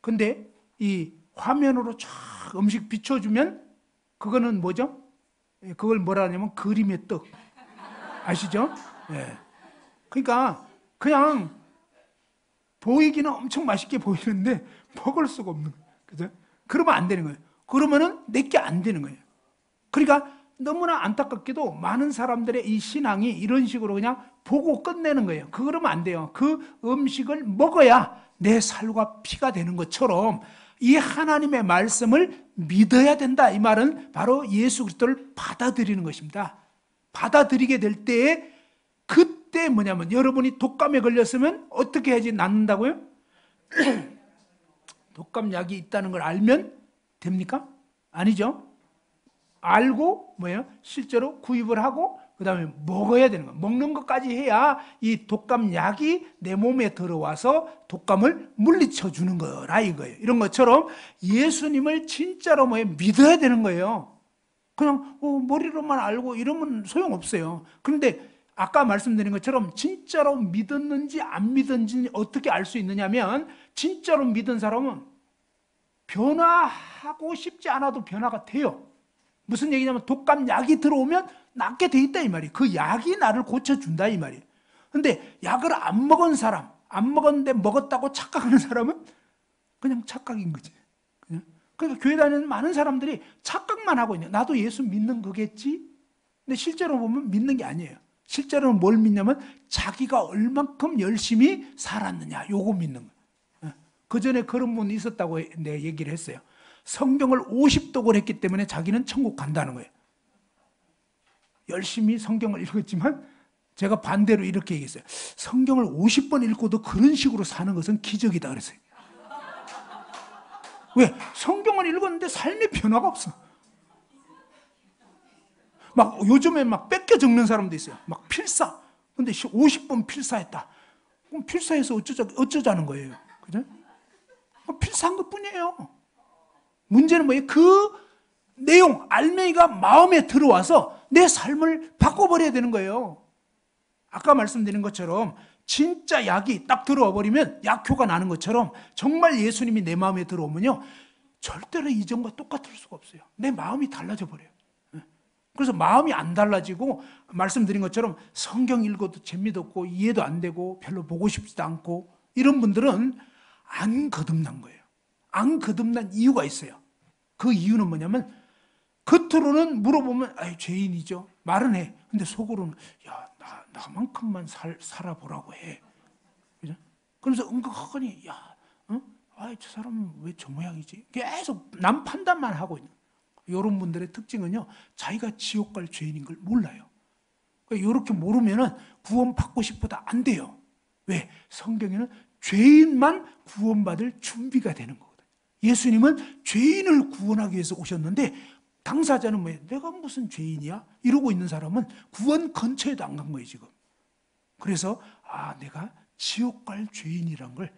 근데 이 화면으로 쫙 음식 비춰주면 그거는 뭐죠? 그걸 뭐라 하냐면 그림의 떡. 아시죠? 예. 그러니까 그냥 보이기는 엄청 맛있게 보이는데 먹을 수가 없는 거예요. 그죠? 그러면 안 되는 거예요. 그러면은 내게 안 되는 거예요. 그러니까 너무나 안타깝게도 많은 사람들의 이 신앙이 이런 식으로 그냥 보고 끝내는 거예요. 그러면 안 돼요. 그 음식을 먹어야 내 살과 피가 되는 것처럼 이 하나님의 말씀을 믿어야 된다. 이 말은 바로 예수 그리스도를 받아들이는 것입니다. 받아들이게 될 때에 그때 뭐냐면 여러분이 독감에 걸렸으면 어떻게 해야지 낫는다고요? 독감약이 있다는 걸 알면 됩니까? 아니죠. 알고 뭐예요? 실제로 구입을 하고 그 다음에 먹어야 되는 거예요. 먹는 것까지 해야 이 독감약이 내 몸에 들어와서 독감을 물리쳐 주는 거라 이거예요. 이런 것처럼 예수님을 진짜로 믿어야 되는 거예요. 그냥 머리로만 알고 이러면 소용없어요. 그런데 아까 말씀드린 것처럼 진짜로 믿었는지 안 믿었는지 어떻게 알 수 있느냐면 진짜로 믿은 사람은 변화하고 싶지 않아도 변화가 돼요. 무슨 얘기냐면 독감약이 들어오면 낫게 돼 있다 이 말이에요. 그 약이 나를 고쳐준다 이 말이에요. 근데 약을 안 먹은 사람, 안 먹었는데 먹었다고 착각하는 사람은 그냥 착각인 거지. 그러니까 교회 다니는 많은 사람들이 착각만 하고 있네. 나도 예수 믿는 거겠지? 근데 실제로 보면 믿는 게 아니에요. 실제로는 뭘 믿냐면 자기가 얼만큼 열심히 살았느냐 요거 믿는 거예요. 그 전에 그런 분이 있었다고 내 얘기를 했어요. 성경을 50독을 했기 때문에 자기는 천국 간다는 거예요. 열심히 성경을 읽었지만 제가 반대로 이렇게 얘기했어요. 성경을 50번 읽고도 그런 식으로 사는 것은 기적이다 그랬어요. 왜? 성경을 읽었는데 삶의 변화가 없어. 막 요즘에 막 뺏겨 적는 사람도 있어요. 막 필사. 근데 50번 필사했다. 그럼 필사해서 어쩌자는 거예요. 그죠? 필사한 것 뿐이에요. 문제는 뭐예요? 그 내용, 알맹이가 마음에 들어와서 내 삶을 바꿔버려야 되는 거예요. 아까 말씀드린 것처럼 진짜 약이 딱 들어와 버리면 약효가 나는 것처럼 정말 예수님이 내 마음에 들어오면요 절대로 이전과 똑같을 수가 없어요. 내 마음이 달라져 버려요. 그래서 마음이 안 달라지고 말씀드린 것처럼 성경 읽어도 재미도 없고 이해도 안 되고 별로 보고 싶지도 않고 이런 분들은 안 거듭난 거예요. 안 거듭난 이유가 있어요. 그 이유는 뭐냐면 겉으로는 물어보면 죄인이죠. 말은 해. 근데 속으로는 나만큼만 살아보라고 해. 그죠? 그러면서 은근하니 저 사람은 왜 저 모양이지? 계속 남 판단만 하고 있는 이런 분들의 특징은요. 자기가 지옥 갈 죄인인 걸 몰라요. 이렇게 모르면은 구원받고 싶어도 안 돼요. 왜? 성경에는 죄인만 구원받을 준비가 되는 거거든요. 예수님은 죄인을 구원하기 위해서 오셨는데 당사자는 뭐예요? 내가 무슨 죄인이야? 이러고 있는 사람은 구원 근처에도 안 간 거예요, 지금. 그래서 내가 지옥 갈 죄인이란 걸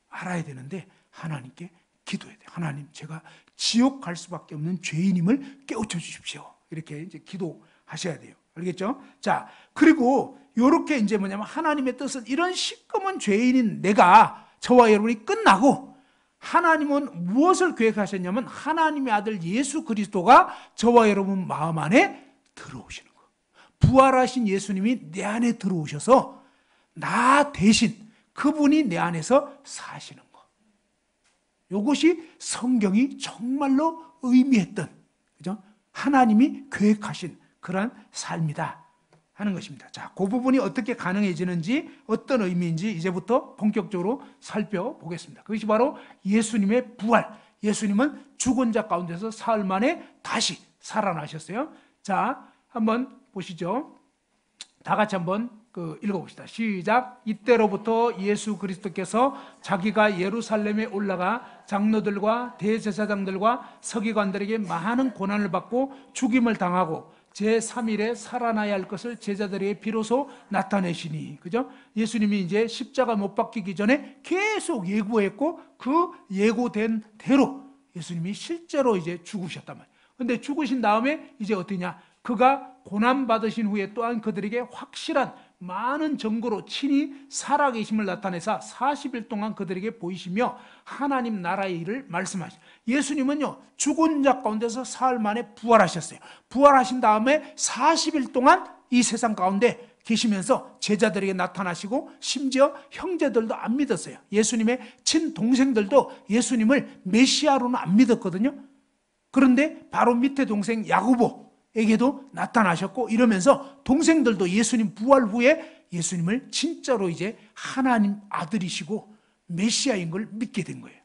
알아야 되는데 하나님께 기도해야 돼요. 하나님, 제가 지옥 갈 수밖에 없는 죄인임을 깨우쳐 주십시오. 이렇게 이제 기도하셔야 돼요. 알겠죠? 자, 그리고 이렇게 이제 뭐냐면 하나님의 뜻은 이런 시꺼먼 죄인인 내가 저와 여러분이 끝나고 하나님은 무엇을 계획하셨냐면 하나님의 아들 예수 그리스도가 저와 여러분 마음 안에 들어오시는 거. 부활하신 예수님이 내 안에 들어오셔서 나 대신 그분이 내 안에서 사시는 거. 이것이 성경이 정말로 의미했던, 그죠? 하나님이 계획하신 그런 삶이다 하는 것입니다. 자, 그 부분이 어떻게 가능해지는지, 어떤 의미인지 이제부터 본격적으로 살펴보겠습니다. 그것이 바로 예수님의 부활. 예수님은 죽은 자 가운데서 사흘 만에 다시 살아나셨어요. 자, 한번 보시죠. 다 같이 한번 읽어봅시다. 시작. 이때로부터 예수 그리스도께서 자기가 예루살렘에 올라가 장로들과 대제사장들과 서기관들에게 많은 고난을 받고 죽임을 당하고 제3일에 살아나야 할 것을 제자들에게 비로소 나타내시니. 그죠? 예수님이 이제 십자가 못 박히기 전에 계속 예고했고 그 예고된 대로 예수님이 실제로 이제 죽으셨단 말이에요. 근데 죽으신 다음에 이제 어떠냐? 그가 고난 받으신 후에 또한 그들에게 확실한 많은 증거로 친히 살아계심을 나타내사 40일 동안 그들에게 보이시며 하나님 나라의 일을 말씀하시죠. 예수님은요, 죽은 자 가운데서 사흘 만에 부활하셨어요. 부활하신 다음에 40일 동안 이 세상 가운데 계시면서 제자들에게 나타나시고 심지어 형제들도 안 믿었어요. 예수님의 친동생들도 예수님을 메시아로는 안 믿었거든요. 그런데 바로 밑에 동생 야고보에게도 나타나셨고, 이러면서 동생들도 예수님 부활 후에 예수님을 진짜로 이제 하나님 아들이시고 메시아인 걸 믿게 된 거예요.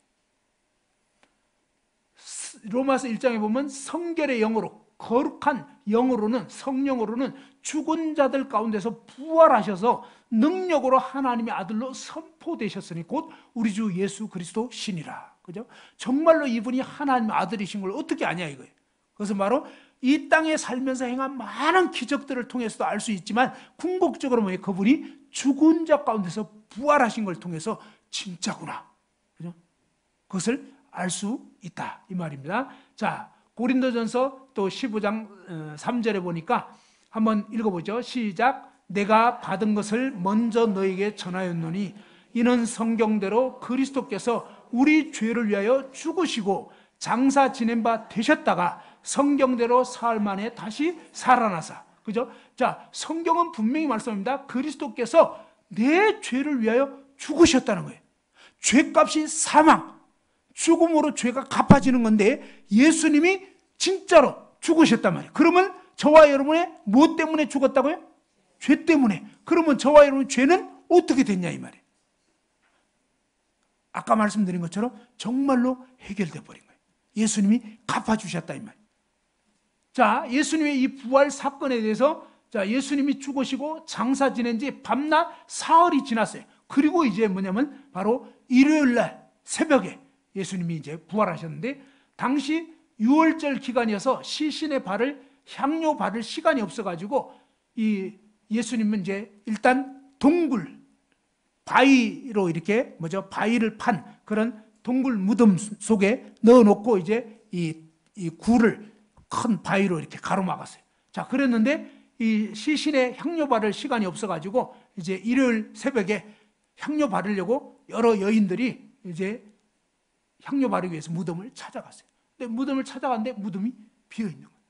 로마서 1장에 보면 성결의 영으로, 거룩한 영으로는, 성령으로는 죽은 자들 가운데서 부활하셔서 능력으로 하나님의 아들로 선포되셨으니 곧 우리 주 예수 그리스도 신이라. 그죠? 정말로 이분이 하나님의 아들이신 걸 어떻게 아냐 이거예요. 그것은 바로 이 땅에 살면서 행한 많은 기적들을 통해서도 알 수 있지만, 궁극적으로 뭐예요? 그분이 죽은 자 가운데서 부활하신 걸 통해서 진짜구나. 그죠? 그것을 알 수 있다 이 말입니다. 자, 고린도전서 또 15장 3절에 보니까 한번 읽어보죠. 시작. 내가 받은 것을 먼저 너에게 전하였노니 이는 성경대로 그리스도께서 우리 죄를 위하여 죽으시고 장사 지낸 바 되셨다가 성경대로 사흘 만에 다시 살아나사. 그죠? 자, 성경은 분명히 말씀합니다. 그리스도께서 내 죄를 위하여 죽으셨다는 거예요. 죄값이 사망, 죽음으로 죄가 갚아지는 건데 예수님이 진짜로 죽으셨단 말이에요. 그러면 저와 여러분의 무엇 때문에 죽었다고요? 죄 때문에. 그러면 저와 여러분의 죄는 어떻게 됐냐 이 말이에요. 아까 말씀드린 것처럼 정말로 해결돼 버린 거예요. 예수님이 갚아주셨다 이 말이에요. 자, 예수님의 이 부활 사건에 대해서, 자, 예수님이 죽으시고 장사 지낸 지 밤낮 사흘이 지났어요. 그리고 이제 뭐냐면 바로 일요일 날 새벽에 예수님이 이제 부활하셨는데, 당시 6월절 기간이어서 시신의 발을, 향료 바를 시간이 없어가지고 이 예수님은 이제 일단 동굴 바위로 이렇게 바위를 판 그런 동굴 무덤 속에 넣어놓고 이제 이 굴을 큰 바위로 이렇게 가로막았어요. 자, 그랬는데 이 시신의 향료 바를 시간이 없어가지고 이제 일요일 새벽에 향료 바르려고 여러 여인들이 이제 향료 바르기 위해서 무덤을 찾아갔어요. 근데 무덤을 찾아갔는데 무덤이 비어 있는 거예요.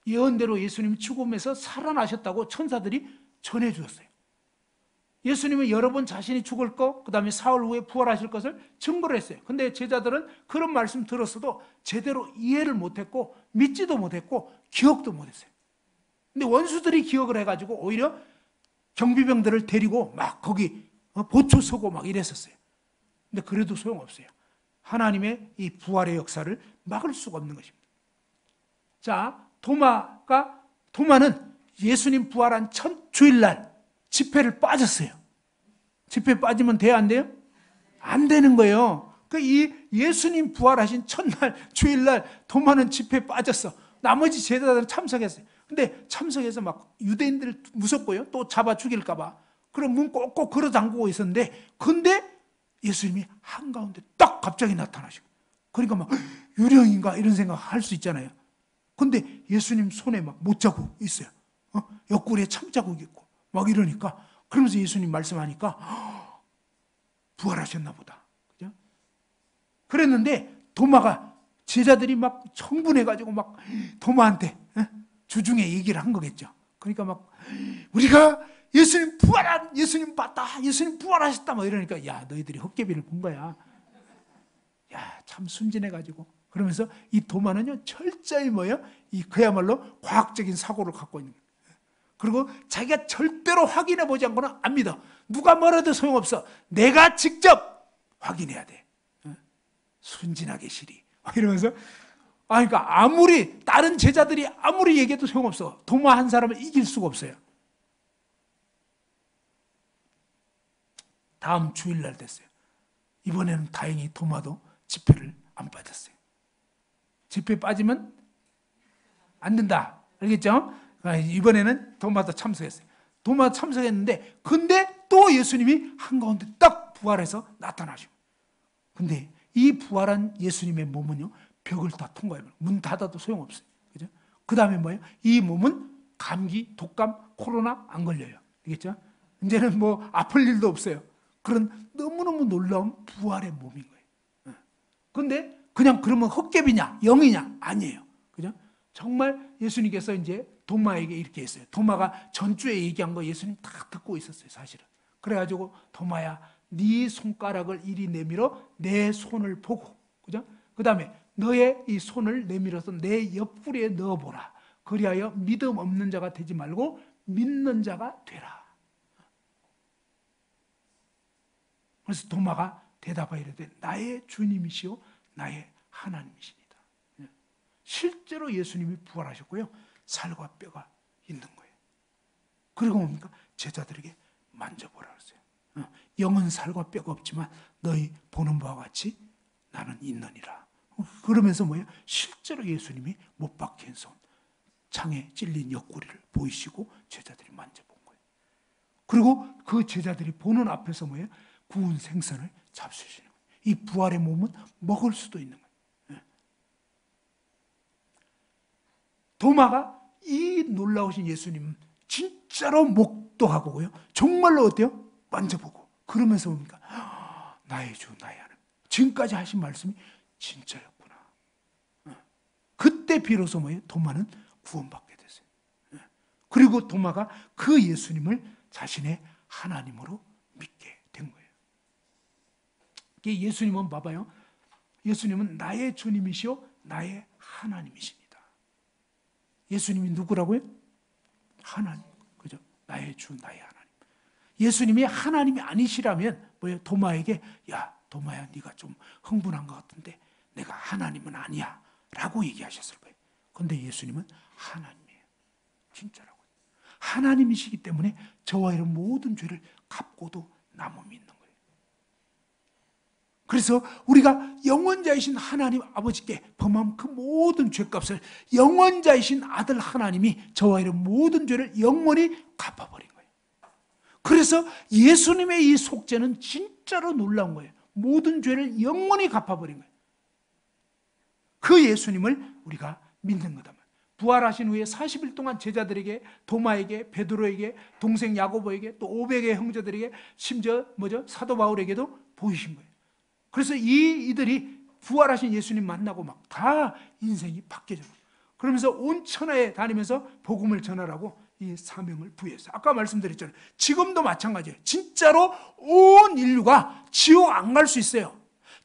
예언대로 예수님이 죽음에서 살아나셨다고 천사들이 전해 주었어요. 예수님은 여러 번 자신이 죽을 것, 그 다음에 사흘 후에 부활하실 것을 증거를 했어요. 근데 제자들은 그런 말씀 들었어도 제대로 이해를 못했고 믿지도 못했고 기억도 못했어요. 근데 원수들이 기억을 해가지고 오히려 경비병들을 데리고 막 거기 보초 서고 막 이랬었어요. 근데 그래도 소용없어요. 하나님의 이 부활의 역사를 막을 수가 없는 것입니다. 자, 도마는 예수님 부활한 첫 주일날 집회를 빠졌어요. 집회 빠지면 돼요, 안 돼요? 안 되는 거예요. 이 예수님 부활하신 첫날 주일날 도마는 집회에 빠졌어. 나머지 제자들은 참석했어요. 근데 참석해서 막 유대인들 무섭고요, 또 잡아 죽일까 봐 그럼 문 꼭꼭 걸어 잠그고 있었는데, 근데 예수님이 한가운데 딱 갑자기 나타나시고, 그러니까 막 유령인가 이런 생각 할 수 있잖아요. 근데 예수님 손에 막 못자국 있어요. 옆구리에 참자국 있고 막 이러니까, 그러면서 예수님 말씀하니까 부활하셨나 보다. 그죠? 그랬는데 도마가, 제자들이 막 청분해가지고 막 도마한테 주중에 얘기를 한 거겠죠. 그러니까 막 우리가 예수님 부활한, 예수님 봤다, 예수님 부활하셨다 막 이러니까, 야, 너희들이 헛개비를 본 거야. 야, 참 순진해가지고. 그러면서 이 도마는요 철저히 그야말로 과학적인 사고를 갖고 있는 거예요. 그리고 자기가 절대로 확인해 보지 않고는 안 믿어. 누가 뭐라도 소용없어. 내가 직접 확인해야 돼. 순진하게 시리. 이러면서, 그러니까 아무리 다른 제자들이 아무리 얘기해도 소용없어. 도마 한 사람을 이길 수가 없어요. 다음 주일날 됐어요. 이번에는 다행히 도마도 집회를 안 빠졌어요. 집회 빠지면 안 된다. 알겠죠? 이번에는 도마도 참석했어요. 도마 참석했는데, 근데 또 예수님이 한가운데 딱 부활해서 나타나시고. 근데 이 부활한 예수님의 몸은요, 벽을 다 통과해요. 문 닫아도 소용없어요. 그죠? 그 다음에 뭐예요? 이 몸은 감기, 독감, 코로나 안 걸려요. 알겠죠? 이제는 뭐 아플 일도 없어요. 그런 너무너무 놀라운 부활의 몸인 거예요. 그런데 그냥 그러면 헛개비냐, 영이냐? 아니에요. 그죠? 정말 예수님께서 이제 도마에게 이렇게 했어요. 도마가 전주에 얘기한 거 예수님 다 듣고 있었어요, 사실은. 그래가지고 도마야, 네 손가락을 이리 내밀어 내 손을 보고, 그죠? 그 다음에 너의 이 손을 내밀어서 내 옆구리에 넣어보라. 그리하여 믿음 없는 자가 되지 말고 믿는 자가 되라. 그래서 도마가 대답하여 이르되 나의 주님이시오 나의 하나님이십니다. 실제로 예수님이 부활하셨고요. 살과 뼈가 있는 거예요. 그리고 뭡니까? 제자들에게 만져보라 그랬어요. 영은 살과 뼈가 없지만 너희 보는 바와 같이 나는 있느니라. 그러면서 뭐예요? 실제로 예수님이 못 박힌 손, 창에 찔린 옆구리를 보이시고 제자들이 만져본 거예요. 그리고 그 제자들이 보는 앞에서 뭐예요? 구운 생선을 잡수시는 거예요. 이 부활의 몸은 먹을 수도 있는 거예요. 도마가 이 놀라우신 예수님 진짜로 목도하고요. 정말로 어때요? 만져보고. 그러면서 뭡니까? 나의 주, 나의 하나님. 지금까지 하신 말씀이 진짜였구나. 그때 비로소 뭐예요? 도마는 구원받게 됐어요. 그리고 도마가 그 예수님을 자신의 하나님으로 믿게 된 거예요. 예수님은 봐봐요. 예수님은 나의 주님이시오 나의 하나님이십니다. 예수님이 누구라고요? 하나님. 그죠? 나의 주, 나의 하나님. 예수님이 하나님이 아니시라면 뭐예요? 도마에게 야, 도마야, 네가 좀 흥분한 것 같은데 내가 하나님은 아니야 라고 얘기하셨을 거예요. 그런데 예수님은 하나님이에요. 진짜라고요. 하나님이시기 때문에 저와 이런 모든 죄를 갚고도 남음이 있는 거예요. 그래서 우리가 영원자이신 하나님 아버지께 범한 그 모든 죄값을 영원자이신 아들 하나님이 저와 이런 모든 죄를 영원히 갚아버린 거예요. 그래서 예수님의 이 속죄는 진짜로 놀라운 거예요. 모든 죄를 영원히 갚아버린 거예요. 그 예수님을 우리가 믿는 거다. 부활하신 후에 40일 동안 제자들에게, 도마에게, 베드로에게, 동생 야고보에게, 또 500의 형제들에게, 심지어 사도 바울에게도 보이신 거예요. 그래서 이들이 부활하신 예수님 만나고 막 다 인생이 바뀌어져요. 그러면서 온 천하에 다니면서 복음을 전하라고 이 사명을 부여했어요. 아까 말씀드렸잖아요. 지금도 마찬가지예요. 진짜로 온 인류가 지옥 안 갈 수 있어요.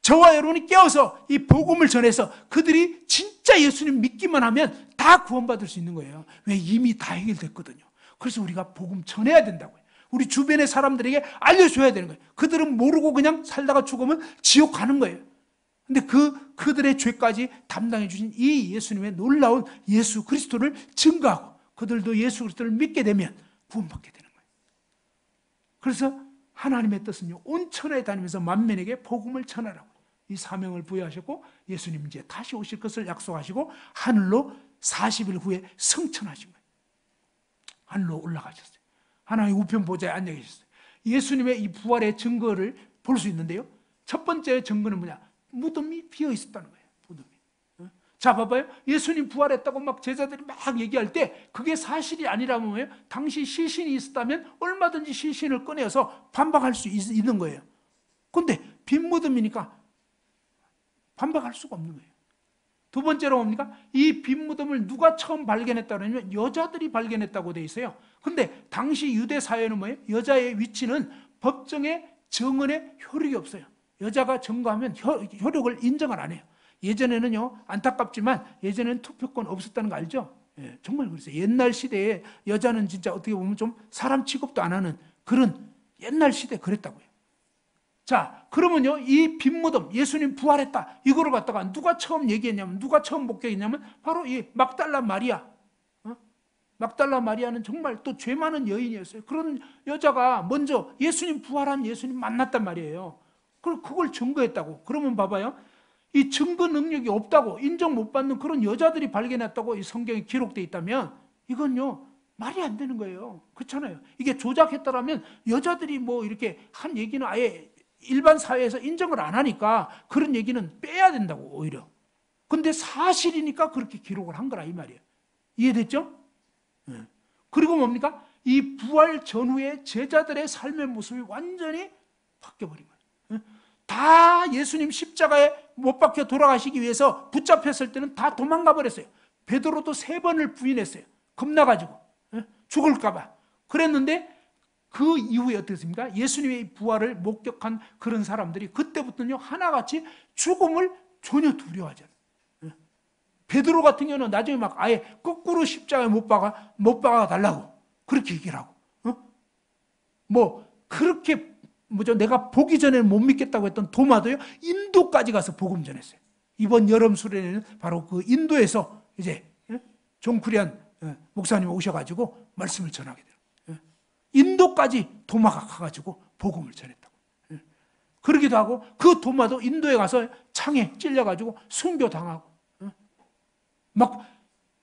저와 여러분이 깨어서 이 복음을 전해서 그들이 진짜 예수님 믿기만 하면 다 구원받을 수 있는 거예요. 왜? 이미 다 해결됐거든요. 그래서 우리가 복음 전해야 된다고요. 우리 주변의 사람들에게 알려줘야 되는 거예요. 그들은 모르고 그냥 살다가 죽으면 지옥 가는 거예요. 근데 그들의 죄까지 담당해 주신 이 예수님의 놀라운 예수 그리스도를 증거하고 그들도 예수 그리스도를 믿게 되면 구원받게 되는 거예요. 그래서 하나님의 뜻은요, 온 천하에 다니면서 만민에게 복음을 전하라고 이 사명을 부여하셨고, 예수님 이제 다시 오실 것을 약속하시고 하늘로 40일 후에 승천하신 거예요. 하늘로 올라가셨어요. 하나님 우편 보좌에 앉아 계셨어요. 예수님의 이 부활의 증거를 볼 수 있는데요. 첫 번째 증거는 뭐냐? 무덤이 비어 있었다는 거예요. 무덤이. 자, 봐봐요. 예수님 부활했다고 막 제자들이 막 얘기할 때 그게 사실이 아니라면 뭐예요? 당시 시신이 있었다면 얼마든지 시신을 꺼내서 반박할 수 있는 거예요. 그런데 빈 무덤이니까 반박할 수가 없는 거예요. 두 번째로 뭡니까? 이 빈 무덤을 누가 처음 발견했다 그러면 여자들이 발견했다고 돼 있어요. 근데 당시 유대 사회는 뭐예요? 여자의 위치는 법정의 정언에 효력이 없어요. 여자가 증거하면 효력을 인정을 안 해요. 예전에는요, 안타깝지만 예전에는 투표권 없었다는 거 알죠? 예, 정말 그랬어요. 옛날 시대에 여자는 진짜 어떻게 보면 좀 사람 취급도 안 하는 그런 옛날 시대에 그랬다고요. 자, 그러면요, 이 빈 무덤, 예수님 부활했다, 이거를 갖다가 누가 처음 얘기했냐면, 누가 처음 목격했냐면, 바로 이 막달라 마리아. 막달라 마리아는 정말 또 죄 많은 여인이었어요. 그런 여자가 먼저 예수님 부활한 예수님 만났단 말이에요. 그걸 증거했다고. 그러면 봐봐요. 이 증거 능력이 없다고 인정 못 받는 그런 여자들이 발견했다고 이 성경에 기록되어 있다면 이건요, 말이 안 되는 거예요. 그렇잖아요. 이게 조작했다라면 여자들이 뭐 이렇게 한 얘기는 아예 일반 사회에서 인정을 안 하니까 그런 얘기는 빼야 된다고, 오히려. 근데 사실이니까 그렇게 기록을 한 거라 이 말이에요. 이해됐죠? 네. 그리고 뭡니까? 이 부활 전후의 제자들의 삶의 모습이 완전히 바뀌어버린 거예요. 다 예수님 십자가에 못 박혀 돌아가시기 위해서 붙잡혔을 때는 다 도망가 버렸어요. 베드로도 3번을 부인했어요. 겁나가지고 죽을까 봐. 그랬는데 그 이후에 어떻습니까? 예수님의 부활을 목격한 그런 사람들이 그때부터는요, 하나같이 죽음을 전혀 두려워하지 않아요. 베드로 같은 경우는 나중에 막 아예 거꾸로 십자가에 못 박아 달라고 그렇게 얘기를 하고, 그렇게 내가 보기 전에는 못 믿겠다고 했던 도마도요, 인도까지 가서 복음 전했어요. 이번 여름 수련회는 바로 그 인도에서 이제 존 쿠리안 목사님 오셔가지고 말씀을 전하게 돼요. 인도까지 도마가 가가지고 복음을 전했다고. 그러기도 하고, 그 도마도 인도에 가서 창에 찔려가지고 순교당하고, 막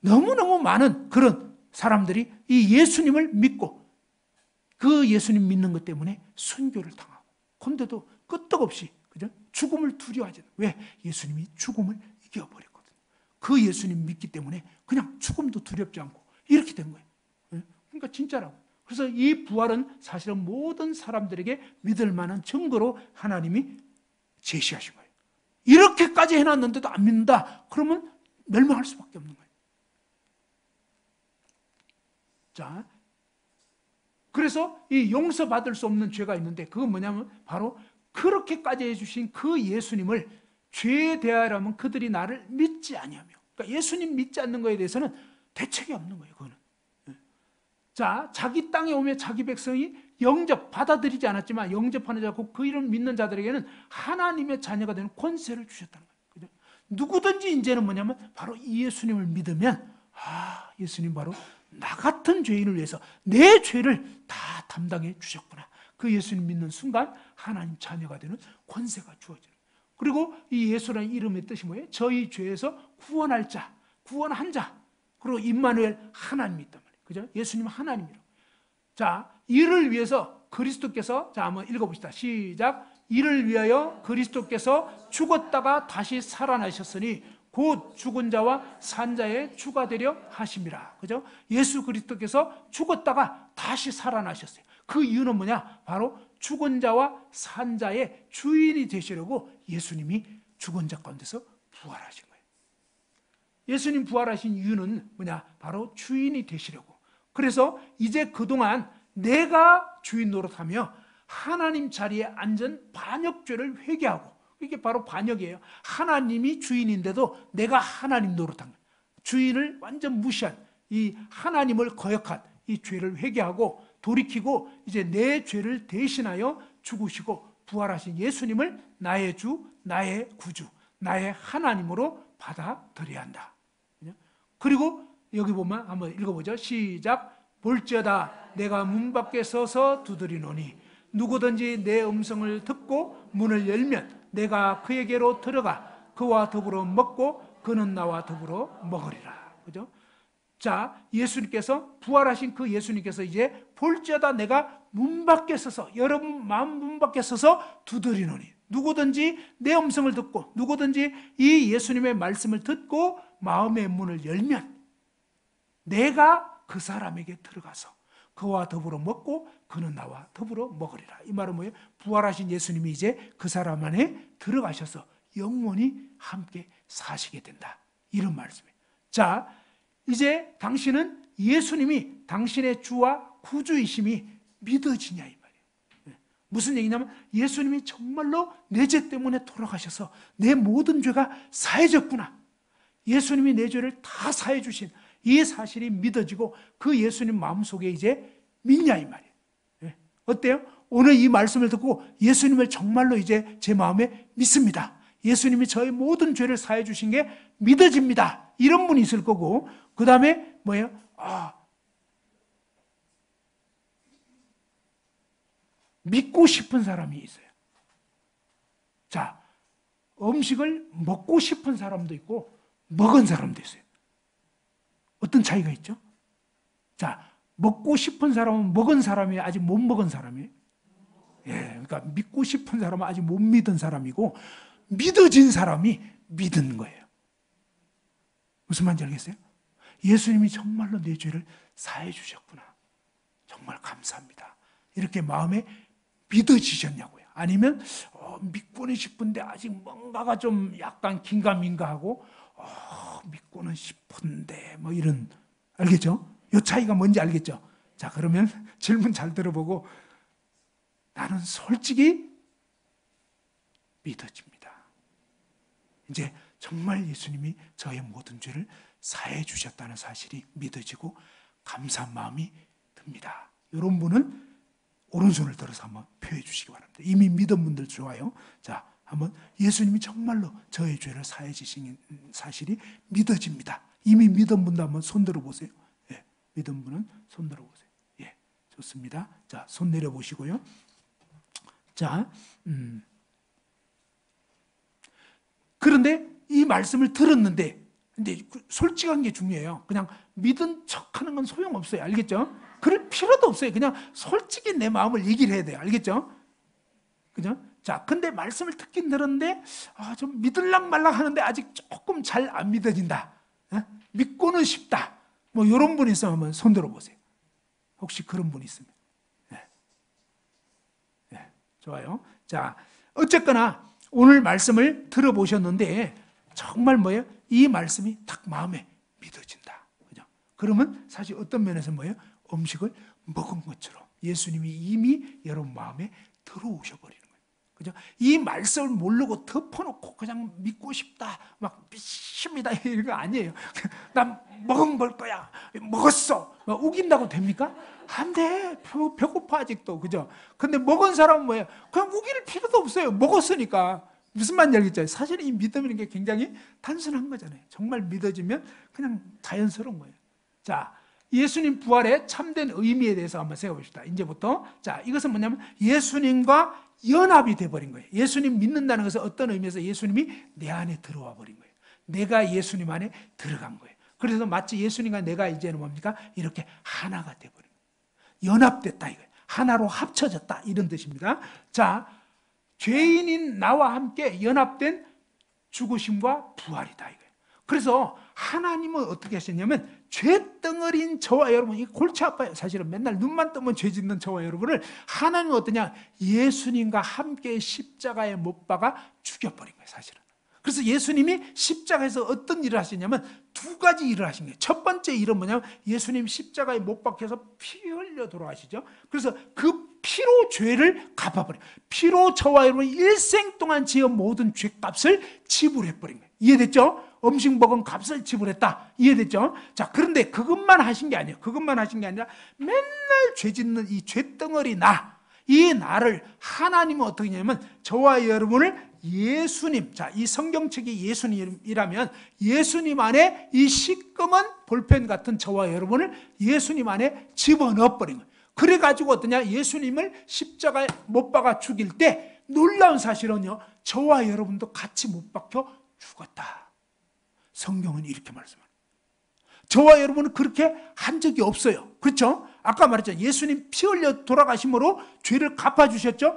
너무너무 많은 그런 사람들이 이 예수님을 믿고 그 예수님 믿는 것 때문에 순교를 당하고, 그런데도 끄떡없이 그죠? 죽음을 두려워하지 않아요. 왜? 예수님이 죽음을 이겨버렸거든요. 그 예수님 믿기 때문에 그냥 죽음도 두렵지 않고 이렇게 된 거예요. 그러니까 진짜라고. 그래서 이 부활은 사실은 모든 사람들에게 믿을 만한 증거로 하나님이 제시하신 거예요. 이렇게까지 해놨는데도 안 믿는다? 그러면 멸망할 수밖에 없는 거예요. 자, 그래서 이 용서받을 수 없는 죄가 있는데, 그건 뭐냐면 바로 그렇게까지 해주신 그 예수님을 죄에 대하여라면 그들이 나를 믿지 아니하며, 그러니까 예수님 믿지 않는 거에 대해서는 대책이 없는 거예요. 그거는. 자, 자기 땅에 오며 자기 백성이 받아들이지 않았지만 영접하는 자고 그 이름 믿는 자들에게는 하나님의 자녀가 되는 권세를 주셨다는 거예요. 그죠? 누구든지 이제는 뭐냐면 바로 이 예수님을 믿으면, 예수님 바로 나 같은 죄인을 위해서 내 죄를 다 담당해 주셨구나. 그 예수님 믿는 순간 하나님 자녀가 되는 권세가 주어져요. 그리고 이 예수라는 이름의 뜻이 뭐예요? 저희 죄에서 구원할 자, 구원한 자. 그리고 임마누엘, 하나님이 있단 말이에요. 그죠? 예수님은 하나님이라고. 자, 이를 위해서 그리스도께서, 자, 한번 읽어봅시다. 시작. 이를 위하여 그리스도께서 죽었다가 다시 살아나셨으니 곧 죽은 자와 산 자의 주가 되려 하심이라. 그죠? 예수 그리스도께서 죽었다가 다시 살아나셨어요. 그 이유는 뭐냐? 바로 죽은 자와 산 자의 주인이 되시려고 예수님이 죽은 자 가운데서 부활하신 거예요. 예수님 부활하신 이유는 뭐냐? 바로 주인이 되시려고. 그래서 이제 그동안 내가 주인 노릇하며 하나님 자리에 앉은 반역죄를 회개하고, 이게 바로 반역이에요. 하나님이 주인인데도 내가 하나님 노릇한 거예요. 주인을 완전 무시한, 이 하나님을 거역한 이 죄를 회개하고 돌이키고 이제 내 죄를 대신하여 죽으시고 부활하신 예수님을 나의 주, 나의 구주, 나의 하나님으로 받아들여야 한다. 그리고 여기 보면 한번 읽어보죠. 시작. 볼지어다 내가 문 밖에 서서 두드리노니 누구든지 내 음성을 듣고 문을 열면 내가 그에게로 들어가 그와 더불어 먹고 그는 나와 더불어 먹으리라. 그죠? 자, 예수님께서, 부활하신 그 예수님께서 이제 볼지어다 내가 문 밖에 서서, 여러분 마음 문 밖에 서서 두드리노니, 누구든지 내 음성을 듣고 누구든지 이 예수님의 말씀을 듣고 마음의 문을 열면 내가 그 사람에게 들어가서 그와 더불어 먹고 그는 나와 더불어 먹으리라. 이 말은 뭐예요? 부활하신 예수님이 이제 그 사람 안에 들어가셔서 영원히 함께 사시게 된다. 이런 말씀이에요. 자, 이제 당신은 예수님이 당신의 주와 구주이심이 믿어지냐 이 말이에요. 무슨 얘기냐면 예수님이 정말로 내 죄 때문에 돌아가셔서 내 모든 죄가 사해졌구나. 예수님이 내 죄를 다 사해 주신 이 사실이 믿어지고 그 예수님 마음속에 이제 믿냐 이 말이에요. 어때요? 오늘 이 말씀을 듣고 예수님을 정말로 이제 제 마음에 믿습니다. 예수님이 저의 모든 죄를 사해 주신 게 믿어집니다. 이런 분이 있을 거고, 그 다음에 뭐예요? 믿고 싶은 사람이 있어요. 자, 음식을 먹고 싶은 사람도 있고 먹은 사람도 있어요. 어떤 차이가 있죠? 자, 먹고 싶은 사람은 먹은 사람이 아직 못 먹은 사람이에요. 그러니까 믿고 싶은 사람은 아직 못 믿은 사람이고 믿어진 사람이 믿은 거예요. 무슨 말인지 알겠어요? 예수님이 정말로 내 죄를 사해 주셨구나. 감사합니다. 이렇게 마음에 믿어지셨냐고요. 아니면 믿고는 싶은데 아직 뭔가가 좀 약간 긴가민가하고 믿고는 싶은데 뭐 이런, 알겠죠? 이 차이가 뭔지 알겠죠? 자, 그러면 질문 잘 들어보고, 나는 솔직히 믿어집니다. 이제 정말 예수님이 저의 모든 죄를 사해 주셨다는 사실이 믿어지고 감사한 마음이 듭니다. 이런 분은 오른손을 들어서 한번 표해 주시기 바랍니다. 이미 믿은 분들 좋아요. 자, 한번 예수님이 정말로 저의 죄를 사해 주신 사실이 믿어집니다. 이미 믿은 분도 한번 손 들어보세요. 예, 믿은 분은 손 들어보세요. 예, 좋습니다. 자, 손 내려보시고요. 자, 그런데 이 말씀을 들었는데, 근데 솔직한 게 중요해요. 그냥 믿은 척하는 건 소용없어요. 알겠죠? 그럴 필요도 없어요. 그냥 솔직히 내 마음을 얘기를 해야 돼요. 알겠죠? 그죠? 자, 근데 말씀을 듣긴 들었는데 좀 믿을락 말락 하는데 아직 조금 잘 안 믿어진다. 믿고는 싶다. 뭐 이런 분 있으면 한번 손 들어보세요. 혹시 그런 분 있으면. 네, 좋아요. 자, 어쨌거나 오늘 말씀을 들어보셨는데 정말 뭐예요? 이 말씀이 딱 마음에 믿어진다. 그죠? 그러면 사실 어떤 면에서 뭐예요? 음식을 먹은 것처럼 예수님이 이미 여러분 마음에 들어오셔 버리는 거예요. 그죠? 이 말씀을 모르고 덮어놓고 그냥 믿고 싶다, 막 믿습니다 이런 거 아니에요. 난 먹은 걸 거야, 먹었어, 막 우긴다고 됩니까? 안 돼. 배고파 아직도. 그죠? 근데 먹은 사람은 뭐예요? 그냥 우길 필요도 없어요. 먹었으니까. 무슨 말인지 알겠죠? 사실 이 믿음이라는 게 굉장히 단순한 거잖아요. 정말 믿어지면 그냥 자연스러운 거예요. 자, 예수님 부활의 참된 의미에 대해서 한번 생각해 봅시다. 이제부터. 자, 이것은 뭐냐면 예수님과 연합이 돼버린 거예요. 예수님 믿는다는 것은 어떤 의미에서 예수님이 내 안에 들어와 버린 거예요. 내가 예수님 안에 들어간 거예요. 그래서 마치 예수님과 내가 이제는 뭡니까? 이렇게 하나가 돼버린 거예요. 연합됐다 이거예요. 하나로 합쳐졌다 이런 뜻입니다. 자, 죄인인 나와 함께 연합된 죽으심과 부활이다 이거예요. 그래서 하나님은 어떻게 하셨냐면 죄덩어리인 저와 여러분, 이 골치 아파요. 사실은 맨날 눈만 뜨면 죄 짓는 저와 여러분을 하나님은 어떠냐? 예수님과 함께 십자가에 못 박아 죽여버린 거예요. 사실은. 그래서 예수님이 십자가에서 어떤 일을 하시냐면 두 가지 일을 하신 거예요. 첫 번째 일은 뭐냐면 예수님 십자가에 못 박혀서 피 흘려 돌아가시죠. 그래서 그 피로 죄를 갚아버려요. 피로 저와 여러분 일생 동안 지은 모든 죄값을 지불해버린 거예요. 이해됐죠? 음식 먹은 값을 지불했다. 이해됐죠? 자, 그런데 그것만 하신 게 아니에요. 그것만 하신 게 아니라 맨날 죄 짓는 이 죄덩어리 이 나를 하나님은 어떻게 하냐면 저와 여러분을 예수님, 자, 이 성경책이 예수님이라면 예수님 안에 이 시꺼먼 볼펜 같은 저와 여러분을 예수님 안에 집어넣어버린 거예요. 그래가지고 어떠냐? 예수님을 십자가에 못 박아 죽일 때 놀라운 사실은요, 저와 여러분도 같이 못 박혀 죽었다. 성경은 이렇게 말씀합니다. 저와 여러분은 그렇게 한 적이 없어요. 그렇죠? 아까 말했죠. 예수님 피 흘려 돌아가심으로 죄를 갚아주셨죠?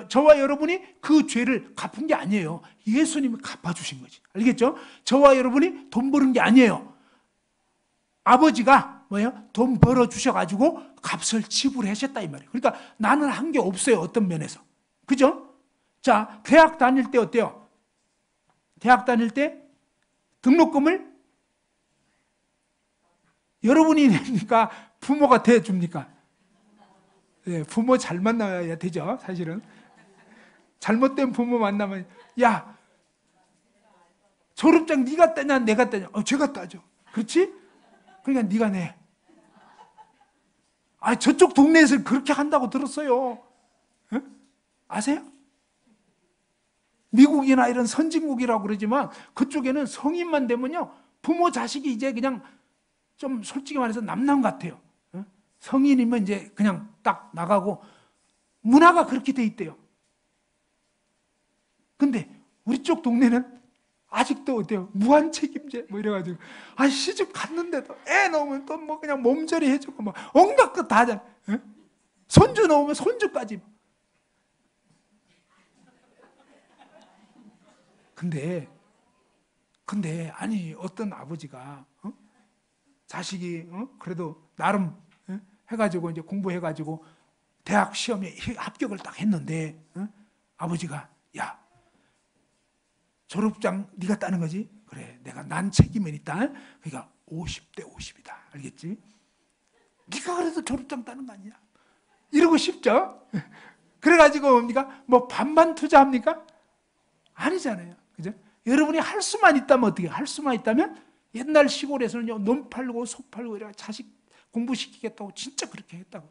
저와 여러분이 그 죄를 갚은 게 아니에요. 예수님이 갚아주신 거지. 알겠죠? 저와 여러분이 돈 버는 게 아니에요. 아버지가 돈 벌어주셔가지고 값을 지불하셨다 이 말이에요. 그러니까 나는 한 게 없어요. 어떤 면에서. 그죠? 자, 대학 다닐 때 어때요? 대학 다닐 때 등록금을 여러분이 냅니까? 부모가 대줍니까? 네, 부모 잘 만나야 되죠, 사실은. 잘못된 부모 만나면, 야, 졸업장 네가 따냐, 내가 따냐? 제가 따죠. 그렇지? 그러니까 네가 내. 저쪽 동네에서 그렇게 한다고 들었어요. 아세요? 미국이나 이런 선진국이라고 그러지만 그쪽에는 성인만 되면요, 부모 자식이 이제 그냥 좀 솔직히 말해서 남남 같아요. 성인이면 이제 그냥 딱 나가고 문화가 그렇게 돼 있대요. 근데 우리 쪽 동네는 아직도 어때요? 무한 책임제 뭐 이래가지고 시집 갔는데도 애 낳으면 또 뭐 그냥 몸조리 해주고 뭐 온갖 것 다 하잖아. 손주 낳으면 손주까지. 근데 아니 어떤 아버지가 자식이 그래도 나름 해가지고 이제 공부해가지고 대학 시험에 합격을 딱 했는데 아버지가 야 졸업장 네가 따는 거지? 그래 내가 난 책임은 있다. 그러니까 50대 50이다. 알겠지? 네가 그래도 졸업장 따는 거 아니야? 이러고 싶죠? 그래가지고 뭡니까? 뭐 반반 투자합니까? 아니잖아요. 그죠? 여러분이 할 수만 있다면 어떻게? 할 수만 있다면 옛날 시골에서는요, 논 팔고 소 팔고 이래 자식 공부시키겠다고 진짜 그렇게 했다고요.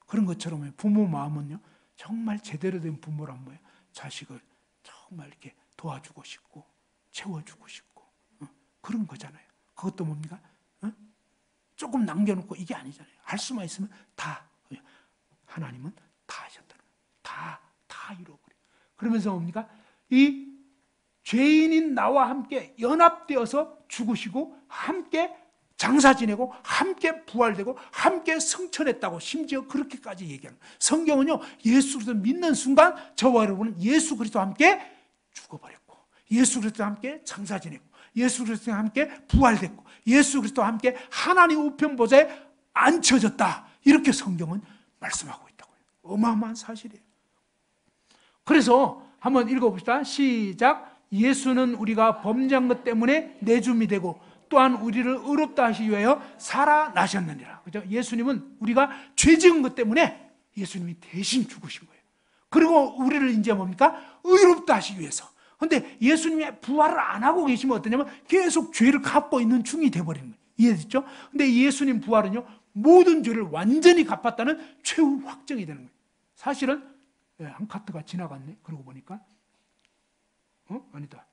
그런 것처럼 부모 마음은요, 정말 제대로 된 부모란 뭐예요? 자식을 정말 이렇게 도와주고 싶고 채워주고 싶고 그런 거잖아요. 그것도 뭡니까? 조금 남겨놓고 이게 아니잖아요. 할 수만 있으면 다 하나님은 다 하셨다는 거예요. 다 이루어버려요. 그러면서 뭡니까? 이 죄인인 나와 함께 연합되어서 죽으시고 함께 장사 지내고 함께 부활되고 함께 승천했다고 심지어 그렇게까지 얘기하는 거예요. 성경은요, 예수 그리스도 믿는 순간 저와 여러분은 예수 그리스도와 함께 죽어버렸고 예수 그리스도와 함께 장사 지내고 예수 그리스도와 함께 부활됐고 예수 그리스도와 함께 하나님 우편 보좌에 앉혀졌다. 이렇게 성경은 말씀하고 있다고요. 어마어마한 사실이에요. 그래서 한번 읽어봅시다. 시작. 예수는 우리가 범죄한 것 때문에 내줌이 되고 또한 우리를 의롭다 하시기 위하여 살아나셨느니라. 그죠? 예수님은 우리가 죄 지은 것 때문에 예수님이 대신 죽으신 거예요. 그리고 우리를 이제 뭡니까? 의롭다 하시기 위해서. 근데 예수님이 부활을 안 하고 계시면 어떠냐면 계속 죄를 갚고 있는 중이 돼버리는 거예요. 이해됐죠? 근데 예수님 부활은요, 모든 죄를 완전히 갚았다는 최후 확정이 되는 거예요. 사실은 한 카트가 지나갔네. 그러고 보니까 아니다.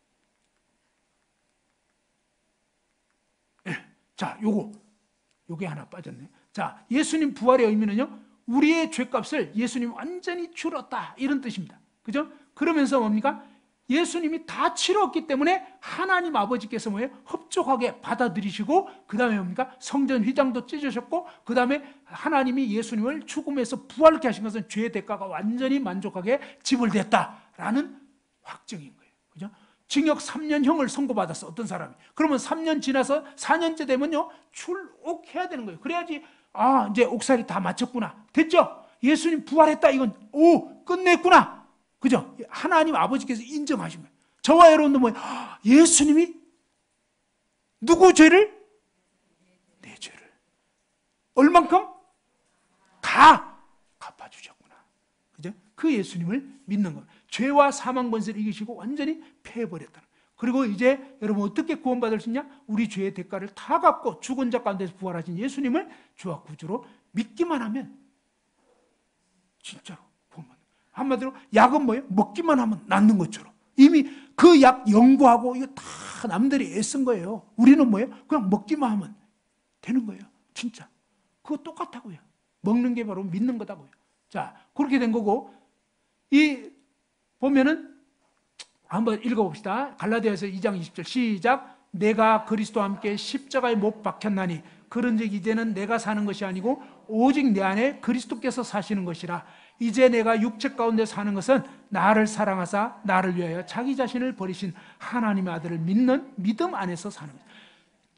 자, 요게 하나 빠졌네. 자, 예수님 부활의 의미는요, 우리의 죄값을 예수님이 완전히 치렀다 이런 뜻입니다. 그죠? 그러면서 뭡니까? 예수님이 다 치렀기 때문에 하나님 아버지께서 뭐예요? 흡족하게 받아들이시고 그 다음에 뭡니까? 성전 휘장도 찢으셨고 그 다음에 하나님이 예수님을 죽음에서 부활케 하신 것은 죄의 대가가 완전히 만족하게 지불됐다라는 확정인 거예요. 그죠? 징역 3년형을 선고받았어, 어떤 사람이. 그러면 3년 지나서 4년째 되면요, 출옥해야 되는 거예요. 그래야지, 아, 이제 옥살이 다 마쳤구나. 됐죠? 예수님 부활했다. 이건, 오, 끝냈구나. 그죠? 하나님 아버지께서 인정하신 거예요. 저와 여러분도 뭐예요? 예수님이 누구 죄를? 내 죄를. 얼만큼? 다 갚아주셨구나. 그죠? 그 예수님을 믿는 거예요. 죄와 사망 권세를 이기시고 완전히 패해버렸다는 거예요. 그리고 이제 여러분 어떻게 구원받을 수 있냐? 우리 죄의 대가를 다 갚고 죽은 자 가운데서 부활하신 예수님을 주와 구주로 믿기만 하면 진짜로 구원받는 거예요. 한마디로 약은 뭐예요? 먹기만 하면 낫는 것처럼. 이미 그 약 연구하고 이거 다 남들이 애쓴 거예요. 우리는 뭐예요? 그냥 먹기만 하면 되는 거예요. 진짜. 그거 똑같다고요. 먹는 게 바로 믿는 거다고요. 자, 그렇게 된 거고, 이 보면은 한번 읽어봅시다. 갈라디아서 2장 20절 시작. 내가 그리스도와 함께 십자가에 못 박혔나니 그런즉 이제는 내가 사는 것이 아니고 오직 내 안에 그리스도께서 사시는 것이라. 이제 내가 육체 가운데 사는 것은 나를 사랑하사 나를 위하여 자기 자신을 버리신 하나님의 아들을 믿는 믿음 안에서 사는 것.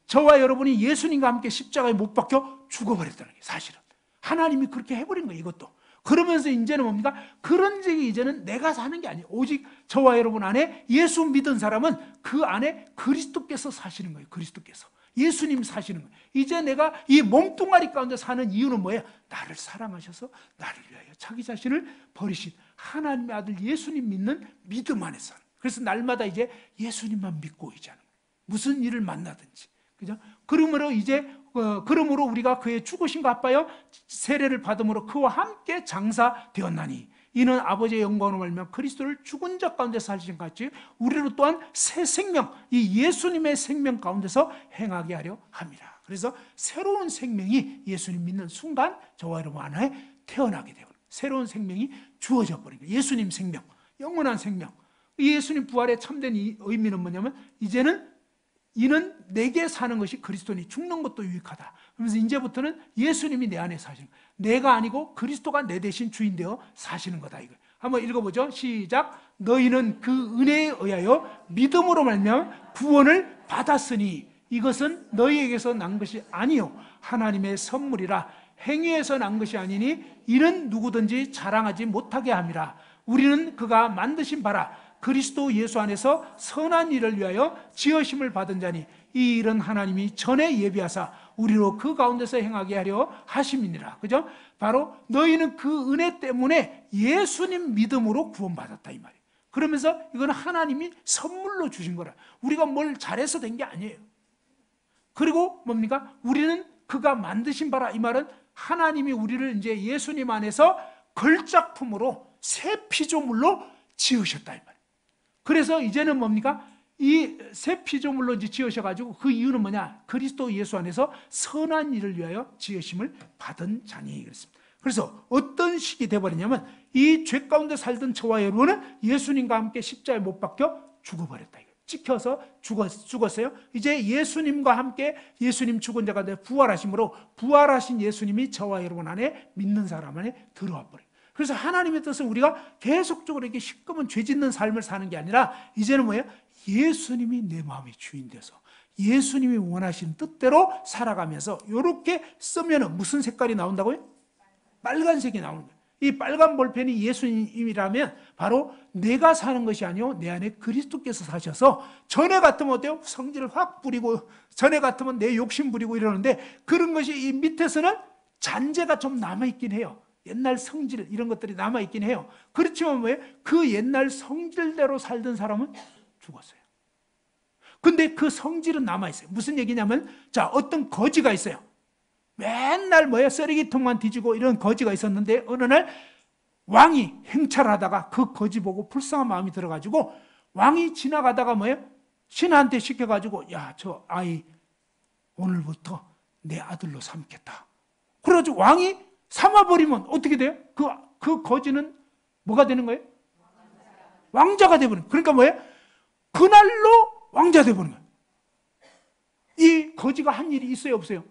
저와 여러분이 예수님과 함께 십자가에 못 박혀 죽어버렸다는 게 사실은 하나님이 그렇게 해버린 거예요. 이것도. 그러면서 이제는 뭡니까? 그런즉 이제는 내가 사는 게 아니에요. 오직 저와 여러분 안에 예수 믿은 사람은 그 안에 그리스도께서 사시는 거예요. 그리스도께서. 예수님 사시는 거예요. 이제 내가 이 몸뚱아리 가운데 사는 이유는 뭐예요? 나를 사랑하셔서 나를 위하여 자기 자신을 버리신 하나님의 아들 예수님 믿는 믿음 안에서. 그래서 날마다 이제 예수님만 믿고 있자는 거예요. 무슨 일을 만나든지. 그죠? 그러므로 우리가 그의 죽으심과 합하여 세례를 받음으로 그와 함께 장사되었나니 이는 아버지의 영광으로 말미암아 그리스도를 죽은 자 가운데서 살리신 것 같이 우리로 또한 새 생명, 이 예수님의 생명 가운데서 행하게 하려 합니다. 그래서 새로운 생명이 예수님 믿는 순간 저와 여러분 안에 태어나게 되고 새로운 생명이 주어져 버린 거예요. 예수님 생명, 영원한 생명. 이 예수님 부활의 참된 의미는 뭐냐면 이는 내게 사는 것이 그리스도니 죽는 것도 유익하다. 그러면서 이제부터는 예수님이 내 안에 사시는 거예요. 내가 아니고 그리스도가 내 대신 주인 되어 사시는 거다. 이거 한번 읽어보죠. 시작. 너희는 그 은혜에 의하여 믿음으로 말미암아 구원을 받았으니 이것은 너희에게서 난 것이 아니요 하나님의 선물이라. 행위에서 난 것이 아니니 이는 누구든지 자랑하지 못하게 함이라. 우리는 그가 만드신 바라 그리스도 예수 안에서 선한 일을 위하여 지으심을 받은 자니 이 일은 하나님이 전에 예비하사 우리로 그 가운데서 행하게 하려 하심이니라. 그죠? 바로 너희는 그 은혜 때문에 예수님 믿음으로 구원받았다 이 말이에요. 그러면서 이건 하나님이 선물로 주신 거라. 우리가 뭘 잘해서 된 게 아니에요. 그리고 뭡니까? 우리는 그가 만드신 바라. 이 말은 하나님이 우리를 이제 예수님 안에서 걸작품으로 새 피조물로 지으셨다 이 말이에요. 그래서 이제는 뭡니까? 이 새 피조물로 이제 지으셔가지고 그 이유는 뭐냐? 그리스도 예수 안에서 선한 일을 위하여 지으심을 받은 자니 그랬습니다. 그래서 어떤 식이 돼버리냐면 이 죄 가운데 살던 저와 여러분은 예수님과 함께 십자가에 못 박혀 죽어버렸다. 찍혀서 죽었어요. 이제 예수님과 함께 예수님 죽은 자가 되어 부활하심으로 부활하신 예수님이 저와 여러분 안에 믿는 사람 안에 들어와 버려요. 그래서 하나님의 뜻은 우리가 계속적으로 이렇게 시커먼 죄 짓는 삶을 사는 게 아니라 이제는 뭐예요? 예수님이 내 마음의 주인 돼서 예수님이 원하시는 뜻대로 살아가면서 이렇게 쓰면 무슨 색깔이 나온다고요? 빨간색이 나오는 거예요. 이 빨간 볼펜이 예수님이라면 바로 내가 사는 것이 아니요 내 안에 그리스도께서 사셔서 전에 같으면 어때요? 성질을 확 부리고 전에 같으면 내 욕심 부리고 이러는데 그런 것이 이 밑에서는 잔재가 좀 남아있긴 해요. 옛날 성질 이런 것들이 남아있긴 해요. 그렇지만 뭐예요? 그 옛날 성질대로 살던 사람은 죽었어요. 근데 그 성질은 남아있어요. 무슨 얘기냐면 자 어떤 거지가 있어요. 맨날 뭐예요? 쓰레기통만 뒤지고 이런 거지가 있었는데 어느 날 왕이 행차하다가 그 거지 보고 불쌍한 마음이 들어가지고 왕이 지나가다가 뭐예요? 신하한테 시켜가지고 야, 저 아이 오늘부터 내 아들로 삼겠다. 그래가지고 왕이 삼아버리면 어떻게 돼요? 그 거지는 뭐가 되는 거예요? 왕자가 되버리는 거예요. 그러니까 뭐예요? 그날로 왕자 되버리는 거예요. 이 거지가 한 일이 있어요? 없어요?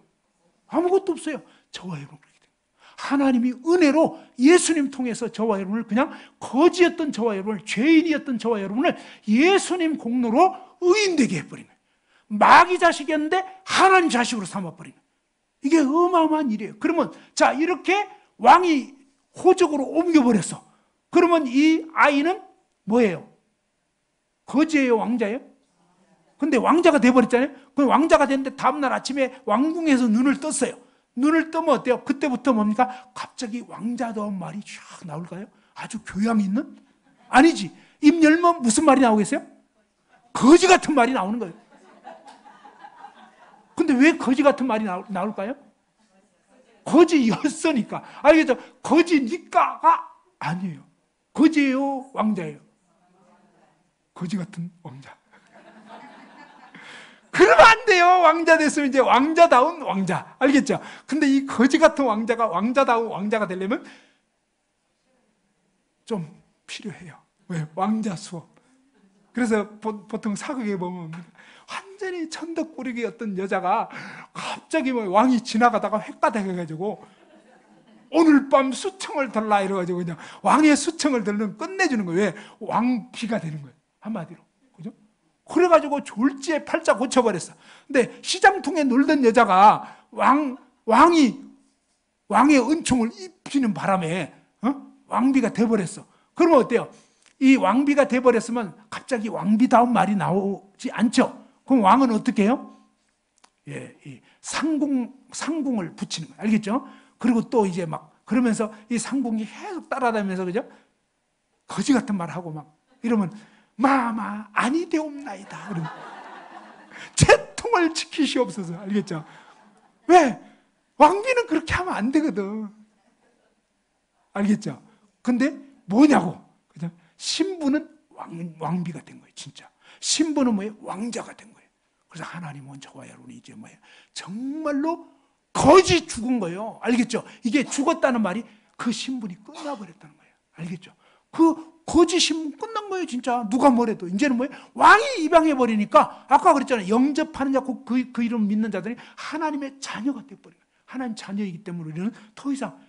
아무것도 없어요. 저와 여러분 하나님이 은혜로 예수님 통해서 저와 여러분을 그냥 거지였던 저와 여러분을 죄인이었던 저와 여러분을 예수님 공로로 의인되게 해버리는 거예요. 마귀 자식이었는데 하나님 자식으로 삼아버리는 거예요. 이게 어마어마한 일이에요. 그러면 자 이렇게 왕이 호적으로 옮겨버렸어. 그러면 이 아이는 뭐예요? 거지예요? 왕자예요? 근데 왕자가 돼버렸잖아요. 그 왕자가 됐는데 다음날 아침에 왕궁에서 눈을 떴어요. 눈을 뜨면 어때요? 그때부터 뭡니까? 갑자기 왕자다운 말이 쫙 나올까요? 아주 교양 있는? 아니지. 입 열면 무슨 말이 나오겠어요? 거지 같은 말이 나오는 거예요. 근데 왜 거지 같은 말이 나올까요? 거지였으니까. 알겠죠? 거지니까가 아니에요. 거지예요? 왕자예요? 거지 같은 왕자. 그러면 안 돼요. 왕자 됐으면 이제 왕자다운 왕자. 알겠죠? 근데 이 거지 같은 왕자가 왕자다운 왕자가 되려면 좀 필요해요. 왜? 왕자 수업. 그래서 보통 사극에 보면 완전히 천덕꾸러기였던 여자가 갑자기 뭐 왕이 지나가다가 횟가닥 해가지고 오늘 밤 수청을 들라 이래가지고 그냥 왕의 수청을 들면 끝내주는 거예요. 왜? 왕비가 되는 거예요. 한마디로. 그죠? 그래가지고 졸지에 팔자 고쳐버렸어. 근데 시장통에 놀던 여자가 왕의 은총을 입히는 바람에 왕비가 돼버렸어. 그러면 어때요? 이 왕비가 돼버렸으면 갑자기 왕비다운 말이 나오지 않죠. 그럼 왕은 어떻게 해요? 예, 이 상궁을 붙이는 거예요. 알겠죠? 그리고 또 이제 막 그러면서 이 상궁이 계속 따라다니면서 그죠? 거지 같은 말 하고 막 이러면 마마 아니 되옵나이다. 그러면 제 통을 지키시옵소서. 알겠죠? 왜? 왕비는 그렇게 하면 안 되거든. 알겠죠? 근데 뭐냐고. 그죠? 신부는 왕비가 된 거예요. 진짜. 신부는 뭐예요? 왕자가 된 거예요. 그래서 하나님은 저와 여러분이 이제 뭐예요? 정말로 거지 죽은 거예요. 알겠죠? 이게 죽었다는 말이 그 신분이 끝나버렸다는 거예요. 알겠죠? 그 거지 신분 끝난 거예요. 진짜 누가 뭐래도. 이제는 뭐예요? 왕이 입양해버리니까 아까 그랬잖아요. 영접하는 자, 그 이름 믿는 자들이 하나님의 자녀가 되어버려요. 하나님 자녀이기 때문에 우리는 더 이상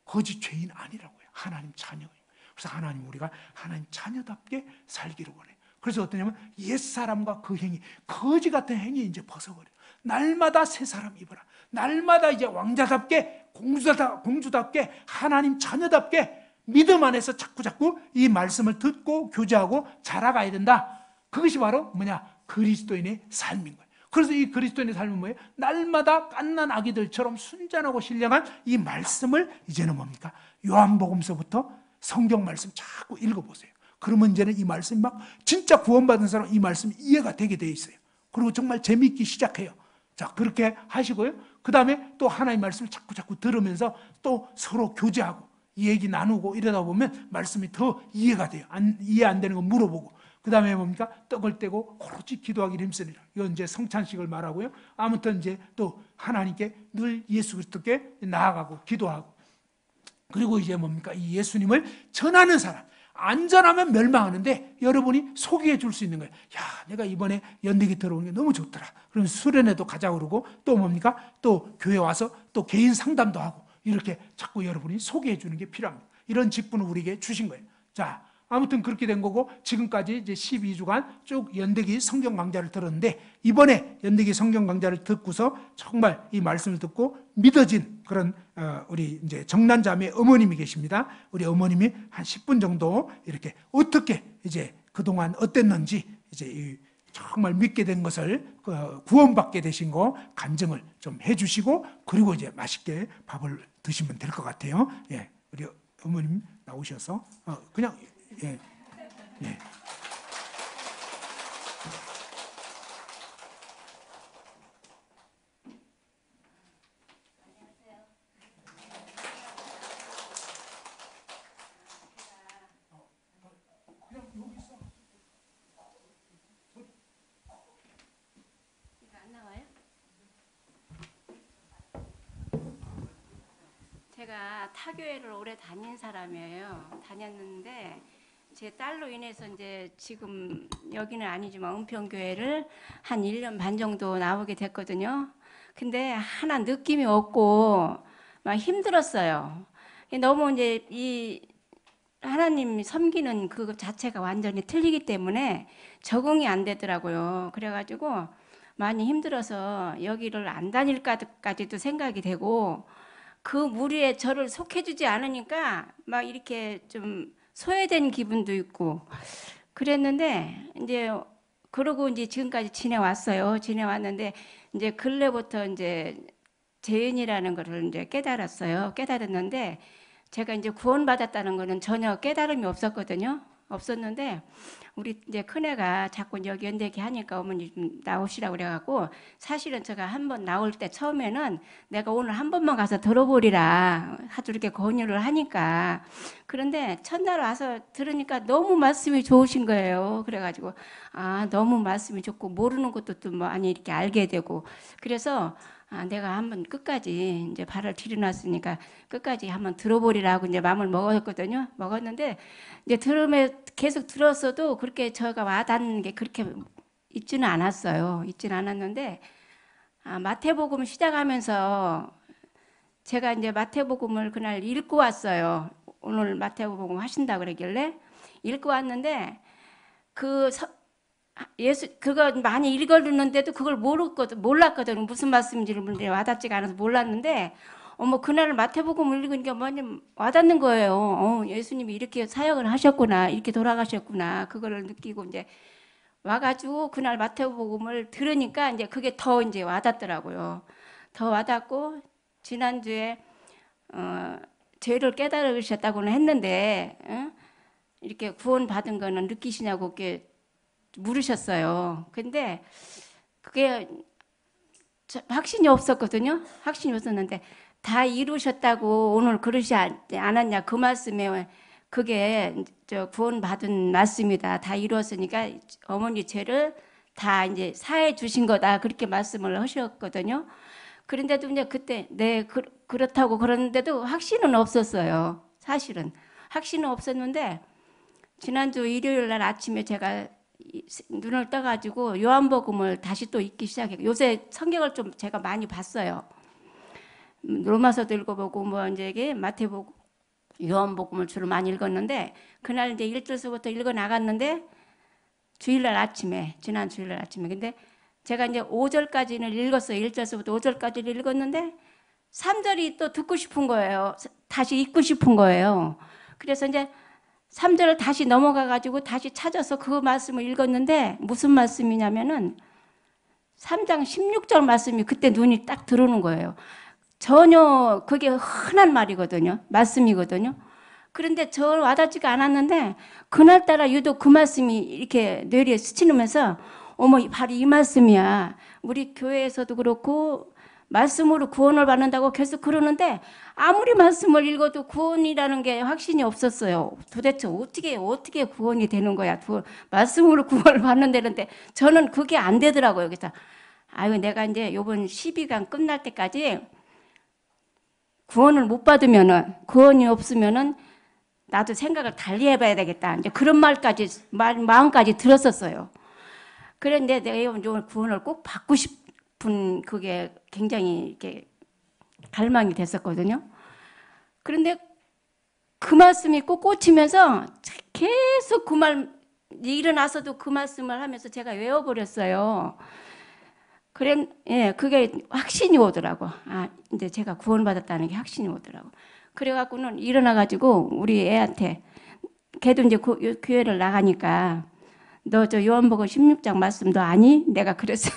거지 죄인 아니라고요. 하나님 자녀예요. 그래서 하나님 우리가 하나님 자녀답게 살기를 원해요. 그래서 어떠냐면 옛사람과 그 행위, 거지 같은 행위 이제 벗어버려. 날마다 새 사람 입어라. 날마다 이제 왕자답게, 공주답게, 하나님 자녀답게 믿음 안에서 자꾸 이 말씀을 듣고 교제하고 자라가야 된다. 그것이 바로 뭐냐? 그리스도인의 삶인 거예요. 그래서 이 그리스도인의 삶은 뭐예요? 날마다 갓난 아기들처럼 순전하고 신령한 이 말씀을 이제는 뭡니까? 요한복음서부터 성경 말씀 자꾸 읽어보세요. 그러면 이제는 이 말씀이 막 진짜 구원받은 사람 이 말씀이 이해가 되게 돼 있어요. 그리고 정말 재미있기 시작해요. 자, 그렇게 하시고요. 그 다음에 또 하나님 말씀을 자꾸 들으면서 또 서로 교제하고 얘기 나누고 이러다 보면 말씀이 더 이해가 돼요. 이해 안 되는 거 물어보고. 그 다음에 뭡니까? 떡을 떼고 오로지 기도하기를 힘쓰리라. 이건 이제 성찬식을 말하고요. 아무튼 이제 또 하나님께 늘 예수 그리스도께 나아가고 기도하고. 그리고 이제 뭡니까? 이 예수님을 전하는 사람. 안전하면 멸망하는데 여러분이 소개해 줄 수 있는 거예요. 야, 내가 이번에 연대기 들어오는 게 너무 좋더라. 그러면 수련회도 가자고 그러고 또 뭡니까? 또 교회 와서 또 개인 상담도 하고 이렇게 자꾸 여러분이 소개해 주는 게 필요합니다. 이런 직분을 우리에게 주신 거예요. 자, 아무튼 그렇게 된 거고 지금까지 이제 12주간 쭉 연대기 성경 강좌를 들었는데 이번에 연대기 성경 강좌를 듣고서 정말 이 말씀을 듣고 믿어진 그런 우리 이제 정난자매 어머님이 계십니다. 우리 어머님이 한 10분 정도 이렇게 어떻게 이제 그동안 어땠는지 이제 정말 믿게 된 것을 구원받게 되신 거 간증을 좀 해주시고 그리고 이제 맛있게 밥을 드시면 될 것 같아요. 예, 우리 어머님 나오셔서 그냥 예, 예. 제가 타교회를 오래 다닌 사람이에요. 다녔는데 제 딸로 인해서 이제 지금 여기는 아니지만 은평교회를 한 1년 반 정도 나오게 됐거든요. 근데 하나 느낌이 없고 막 힘들었어요. 너무 이제 이 하나님 섬기는 그 자체가 완전히 틀리기 때문에 적응이 안 되더라고요. 그래가지고 많이 힘들어서 여기를 안 다닐까지도 생각이 되고 그 무리에 저를 속해주지 않으니까 막 이렇게 좀 소외된 기분도 있고 그랬는데 이제 그러고 이제 지금까지 지내왔어요. 지내왔는데 이제 근래부터 이제 죄인이라는 것을 이제 깨달았어요. 깨달았는데 제가 이제 구원받았다는 거는 전혀 깨달음이 없었는데 우리 이제 큰애가 자꾸 여기 연대기 하니까 어머니 좀 나오시라고 그래갖고 사실은 제가 한번 나올 때 처음에는 내가 오늘 한 번만 가서 들어보리라 하도 이렇게 권유를 하니까 그런데 첫날 와서 들으니까 너무 말씀이 좋으신 거예요. 그래가지고 아 너무 말씀이 좋고 모르는 것도 또 많이 이렇게 알게 되고 그래서 내가 한번 끝까지 이제 발을 들여놨으니까 끝까지 한번 들어보리라고 이제 마음을 먹었거든요. 먹었는데 이제 들으면 계속 들었어도 그렇게 저가 와닿는 게 그렇게 있지는 않았어요. 있지는 않았는데 마태복음 시작하면서 제가 이제 마태복음을 그날 읽고 왔어요. 오늘 마태복음 하신다 그러길래 읽고 왔는데 그거 많이 읽었는데도 그걸 몰랐거든. 무슨 말씀인지를 와닿지가 않아서 몰랐는데, 그날 마태복음을 읽으니까 많이 와닿는 거예요. 예수님이 이렇게 사역을 하셨구나, 이렇게 돌아가셨구나, 그거를 느끼고 이제 와가지고 그날 마태복음을 들으니까 이제 그게 더 이제 와닿더라고요. 더 와닿고, 지난주에, 죄를 깨달으셨다고는 했는데, 이렇게 구원받은 거는 느끼시냐고 이렇게 물으셨어요. 근데 그게 확신이 없었거든요. 확신이 없었는데 다 이루셨다고 오늘 그러지 않았냐 그 말씀에 그게 구원받은 말씀이다. 다 이루었으니까 어머니 죄를 다 이제 사해 주신 거다. 그렇게 말씀을 하셨거든요. 그런데도 이제 그때 그렇다고 그러는데도 확신은 없었어요. 사실은 확신은 없었는데 지난주 일요일 날 아침에 제가 눈을 떠가지고 요한복음을 다시 또 읽기 시작해요. 요새 성경을 좀 제가 많이 봤어요. 로마서도 읽어보고 이제 이게 마태복음, 요한복음을 주로 많이 읽었는데 그날 이제 1절서부터 읽어 나갔는데 주일날 아침에, 지난 주일날 아침에. 근데 제가 이제 5절까지는 읽었어요. 1절서부터 5절까지를 읽었는데 3절이 또 듣고 싶은 거예요. 다시 읽고 싶은 거예요. 그래서 이제 3절을 다시 넘어가 가지고 다시 찾아서 그 말씀을 읽었는데 무슨 말씀이냐면은 3장 16절 말씀이 그때 눈이 딱 들어오는 거예요. 전혀 그게 흔한 말이거든요. 말씀이거든요. 그런데 저 와닿지가 않았는데 그날따라 유독 그 말씀이 이렇게 뇌리에 스치면서 어머 바로 이 말씀이야. 우리 교회에서도 그렇고 말씀으로 구원을 받는다고 계속 그러는데 아무리 말씀을 읽어도 구원이라는 게 확신이 없었어요. 도대체 어떻게 구원이 되는 거야? 말씀으로 구원을 받는다는데 저는 그게 안 되더라고요. 그래서 아유 내가 이제 요번 12강 끝날 때까지 구원을 못 받으면은 구원이 없으면은 나도 생각을 달리 해봐야 되겠다. 이제 그런 마음까지 들었었어요. 그런데 내가 오늘 구원을 꼭 받고 싶은 그게 굉장히 이렇게 갈망이 됐었거든요. 그런데 그 말씀이 꼭 꽂히면서 계속 그 말, 일어나서도 그 말씀을 하면서 제가 외워버렸어요. 그래, 예, 그게 확신이 오더라고. 아, 이제 제가 구원받았다는 게 확신이 오더라고. 그래갖고는 일어나가지고 우리 애한테, 걔도 이제 교회를 나가니까 너 저 요한복음 16장 말씀 너 아니? 내가 그랬어.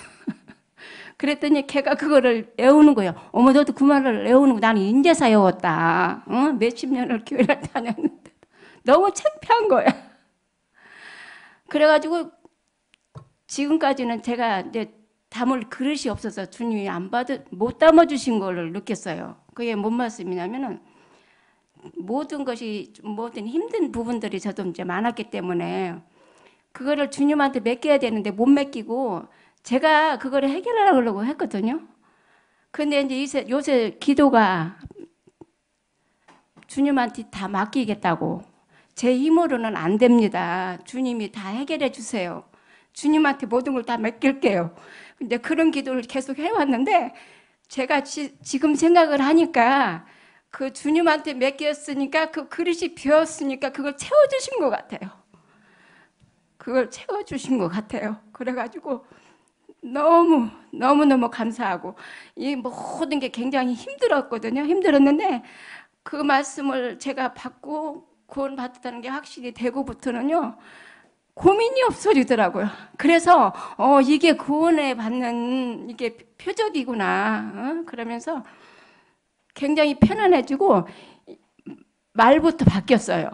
그랬더니 걔가 그거를 외우는 거예요. 어머 너도 그 말을 외우는 거. 나는 인제사 외웠다. 몇십 년을 교회를 다녔는데 너무 창피한 거야. 그래가지고 지금까지는 제가 이제 담을 그릇이 없어서 주님이 못 담아주신 거를 느꼈어요. 그게 뭔 말씀이냐면은 모든 힘든 부분들이 저도 이제 많았기 때문에 그거를 주님한테 맡겨야 되는데 못 맡기고 제가 그거를 해결하려고 했거든요. 근데 이제 요새 기도가 주님한테 다 맡기겠다고. 제 힘으로는 안 됩니다. 주님이 다 해결해 주세요. 주님한테 모든 걸 다 맡길게요. 근데 그런 기도를 계속 해왔는데 제가 지금 생각을 하니까 그 주님한테 맡겼으니까 그 그릇이 비었으니까 그걸 채워주신 것 같아요. 그걸 채워주신 것 같아요. 그래가지고 너무 감사하고 이 모든 게 굉장히 힘들었거든요. 힘들었는데 그 말씀을 제가 받고 구원받았다는 게 확실히 되고부터는요. 고민이 없어지더라고요. 그래서 이게 구원에 받는 이게 표적이구나. 그러면서 굉장히 편안해지고 말부터 바뀌었어요.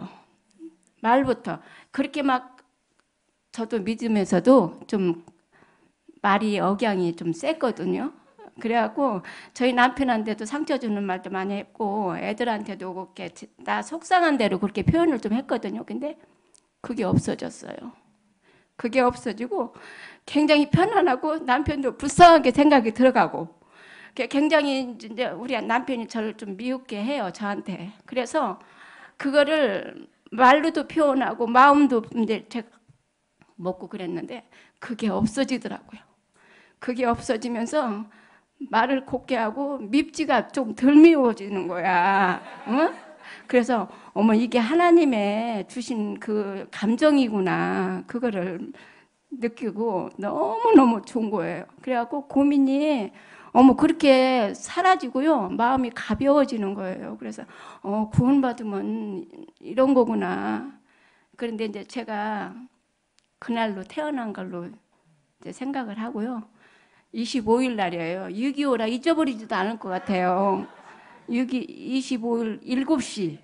말부터 그렇게 막 저도 믿으면서도 좀 말이 억양이 좀 셌거든요. 그래갖고 저희 남편한테도 상처 주는 말도 많이 했고 애들한테도 그렇게 나 속상한 대로 그렇게 표현을 좀 했거든요. 근데 그게 없어졌어요. 그게 없어지고 굉장히 편안하고 남편도 불쌍하게 생각이 들어가고 굉장히 이제 우리 남편이 저를 좀 미웃게 해요. 저한테. 그래서 그거를 말로도 표현하고 마음도 이제 제가 먹고 그랬는데 그게 없어지더라고요. 그게 없어지면서 말을 곱게 하고 밉지가 좀 덜 미워지는 거야. 응? 그래서 어머 이게 하나님의 주신 그 감정이구나. 그거를 느끼고 너무너무 좋은 거예요. 그래갖고 고민이 어머 그렇게 사라지고요. 마음이 가벼워지는 거예요. 그래서 구원받으면 이런 거구나. 그런데 이제 제가 그날로 태어난 걸로 이제 생각을 하고요. 25일 날이에요. 6.25라 잊어버리지도 않을 것 같아요. 25일 7시.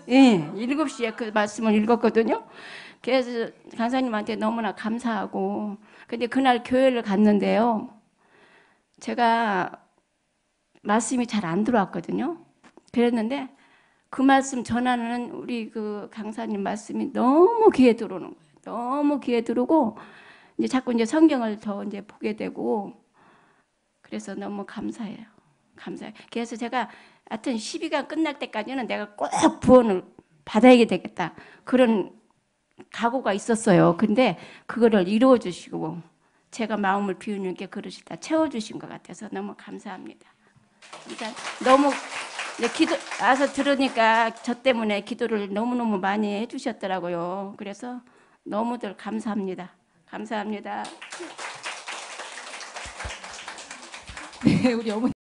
예, 7시에 그 말씀을 읽었거든요. 그래서 강사님한테 너무나 감사하고. 근데 그날 교회를 갔는데요. 제가 말씀이 잘 안 들어왔거든요. 그랬는데 그 말씀 전하는 우리 그 강사님 말씀이 너무 귀에 들어오는 거예요. 너무 귀에 들어오고 이제 자꾸 이제 성경을 더 이제 보게 되고 그래서 너무 감사해요. 감사해요. 그래서 제가 하여튼 12강 끝날 때까지는 내가 꼭 구원을 받아야 되겠다. 그런 각오가 있었어요. 근데 그거를 이루어 주시고 제가 마음을 비우는 게 그릇이 다 채워주신 것 같아서 너무 감사합니다. 그러니까 너무 기도 와서 들으니까 저 때문에 기도를 너무너무 많이 해주셨더라고요. 그래서 너무들 감사합니다. 감사합니다. 네, 우리 어머니.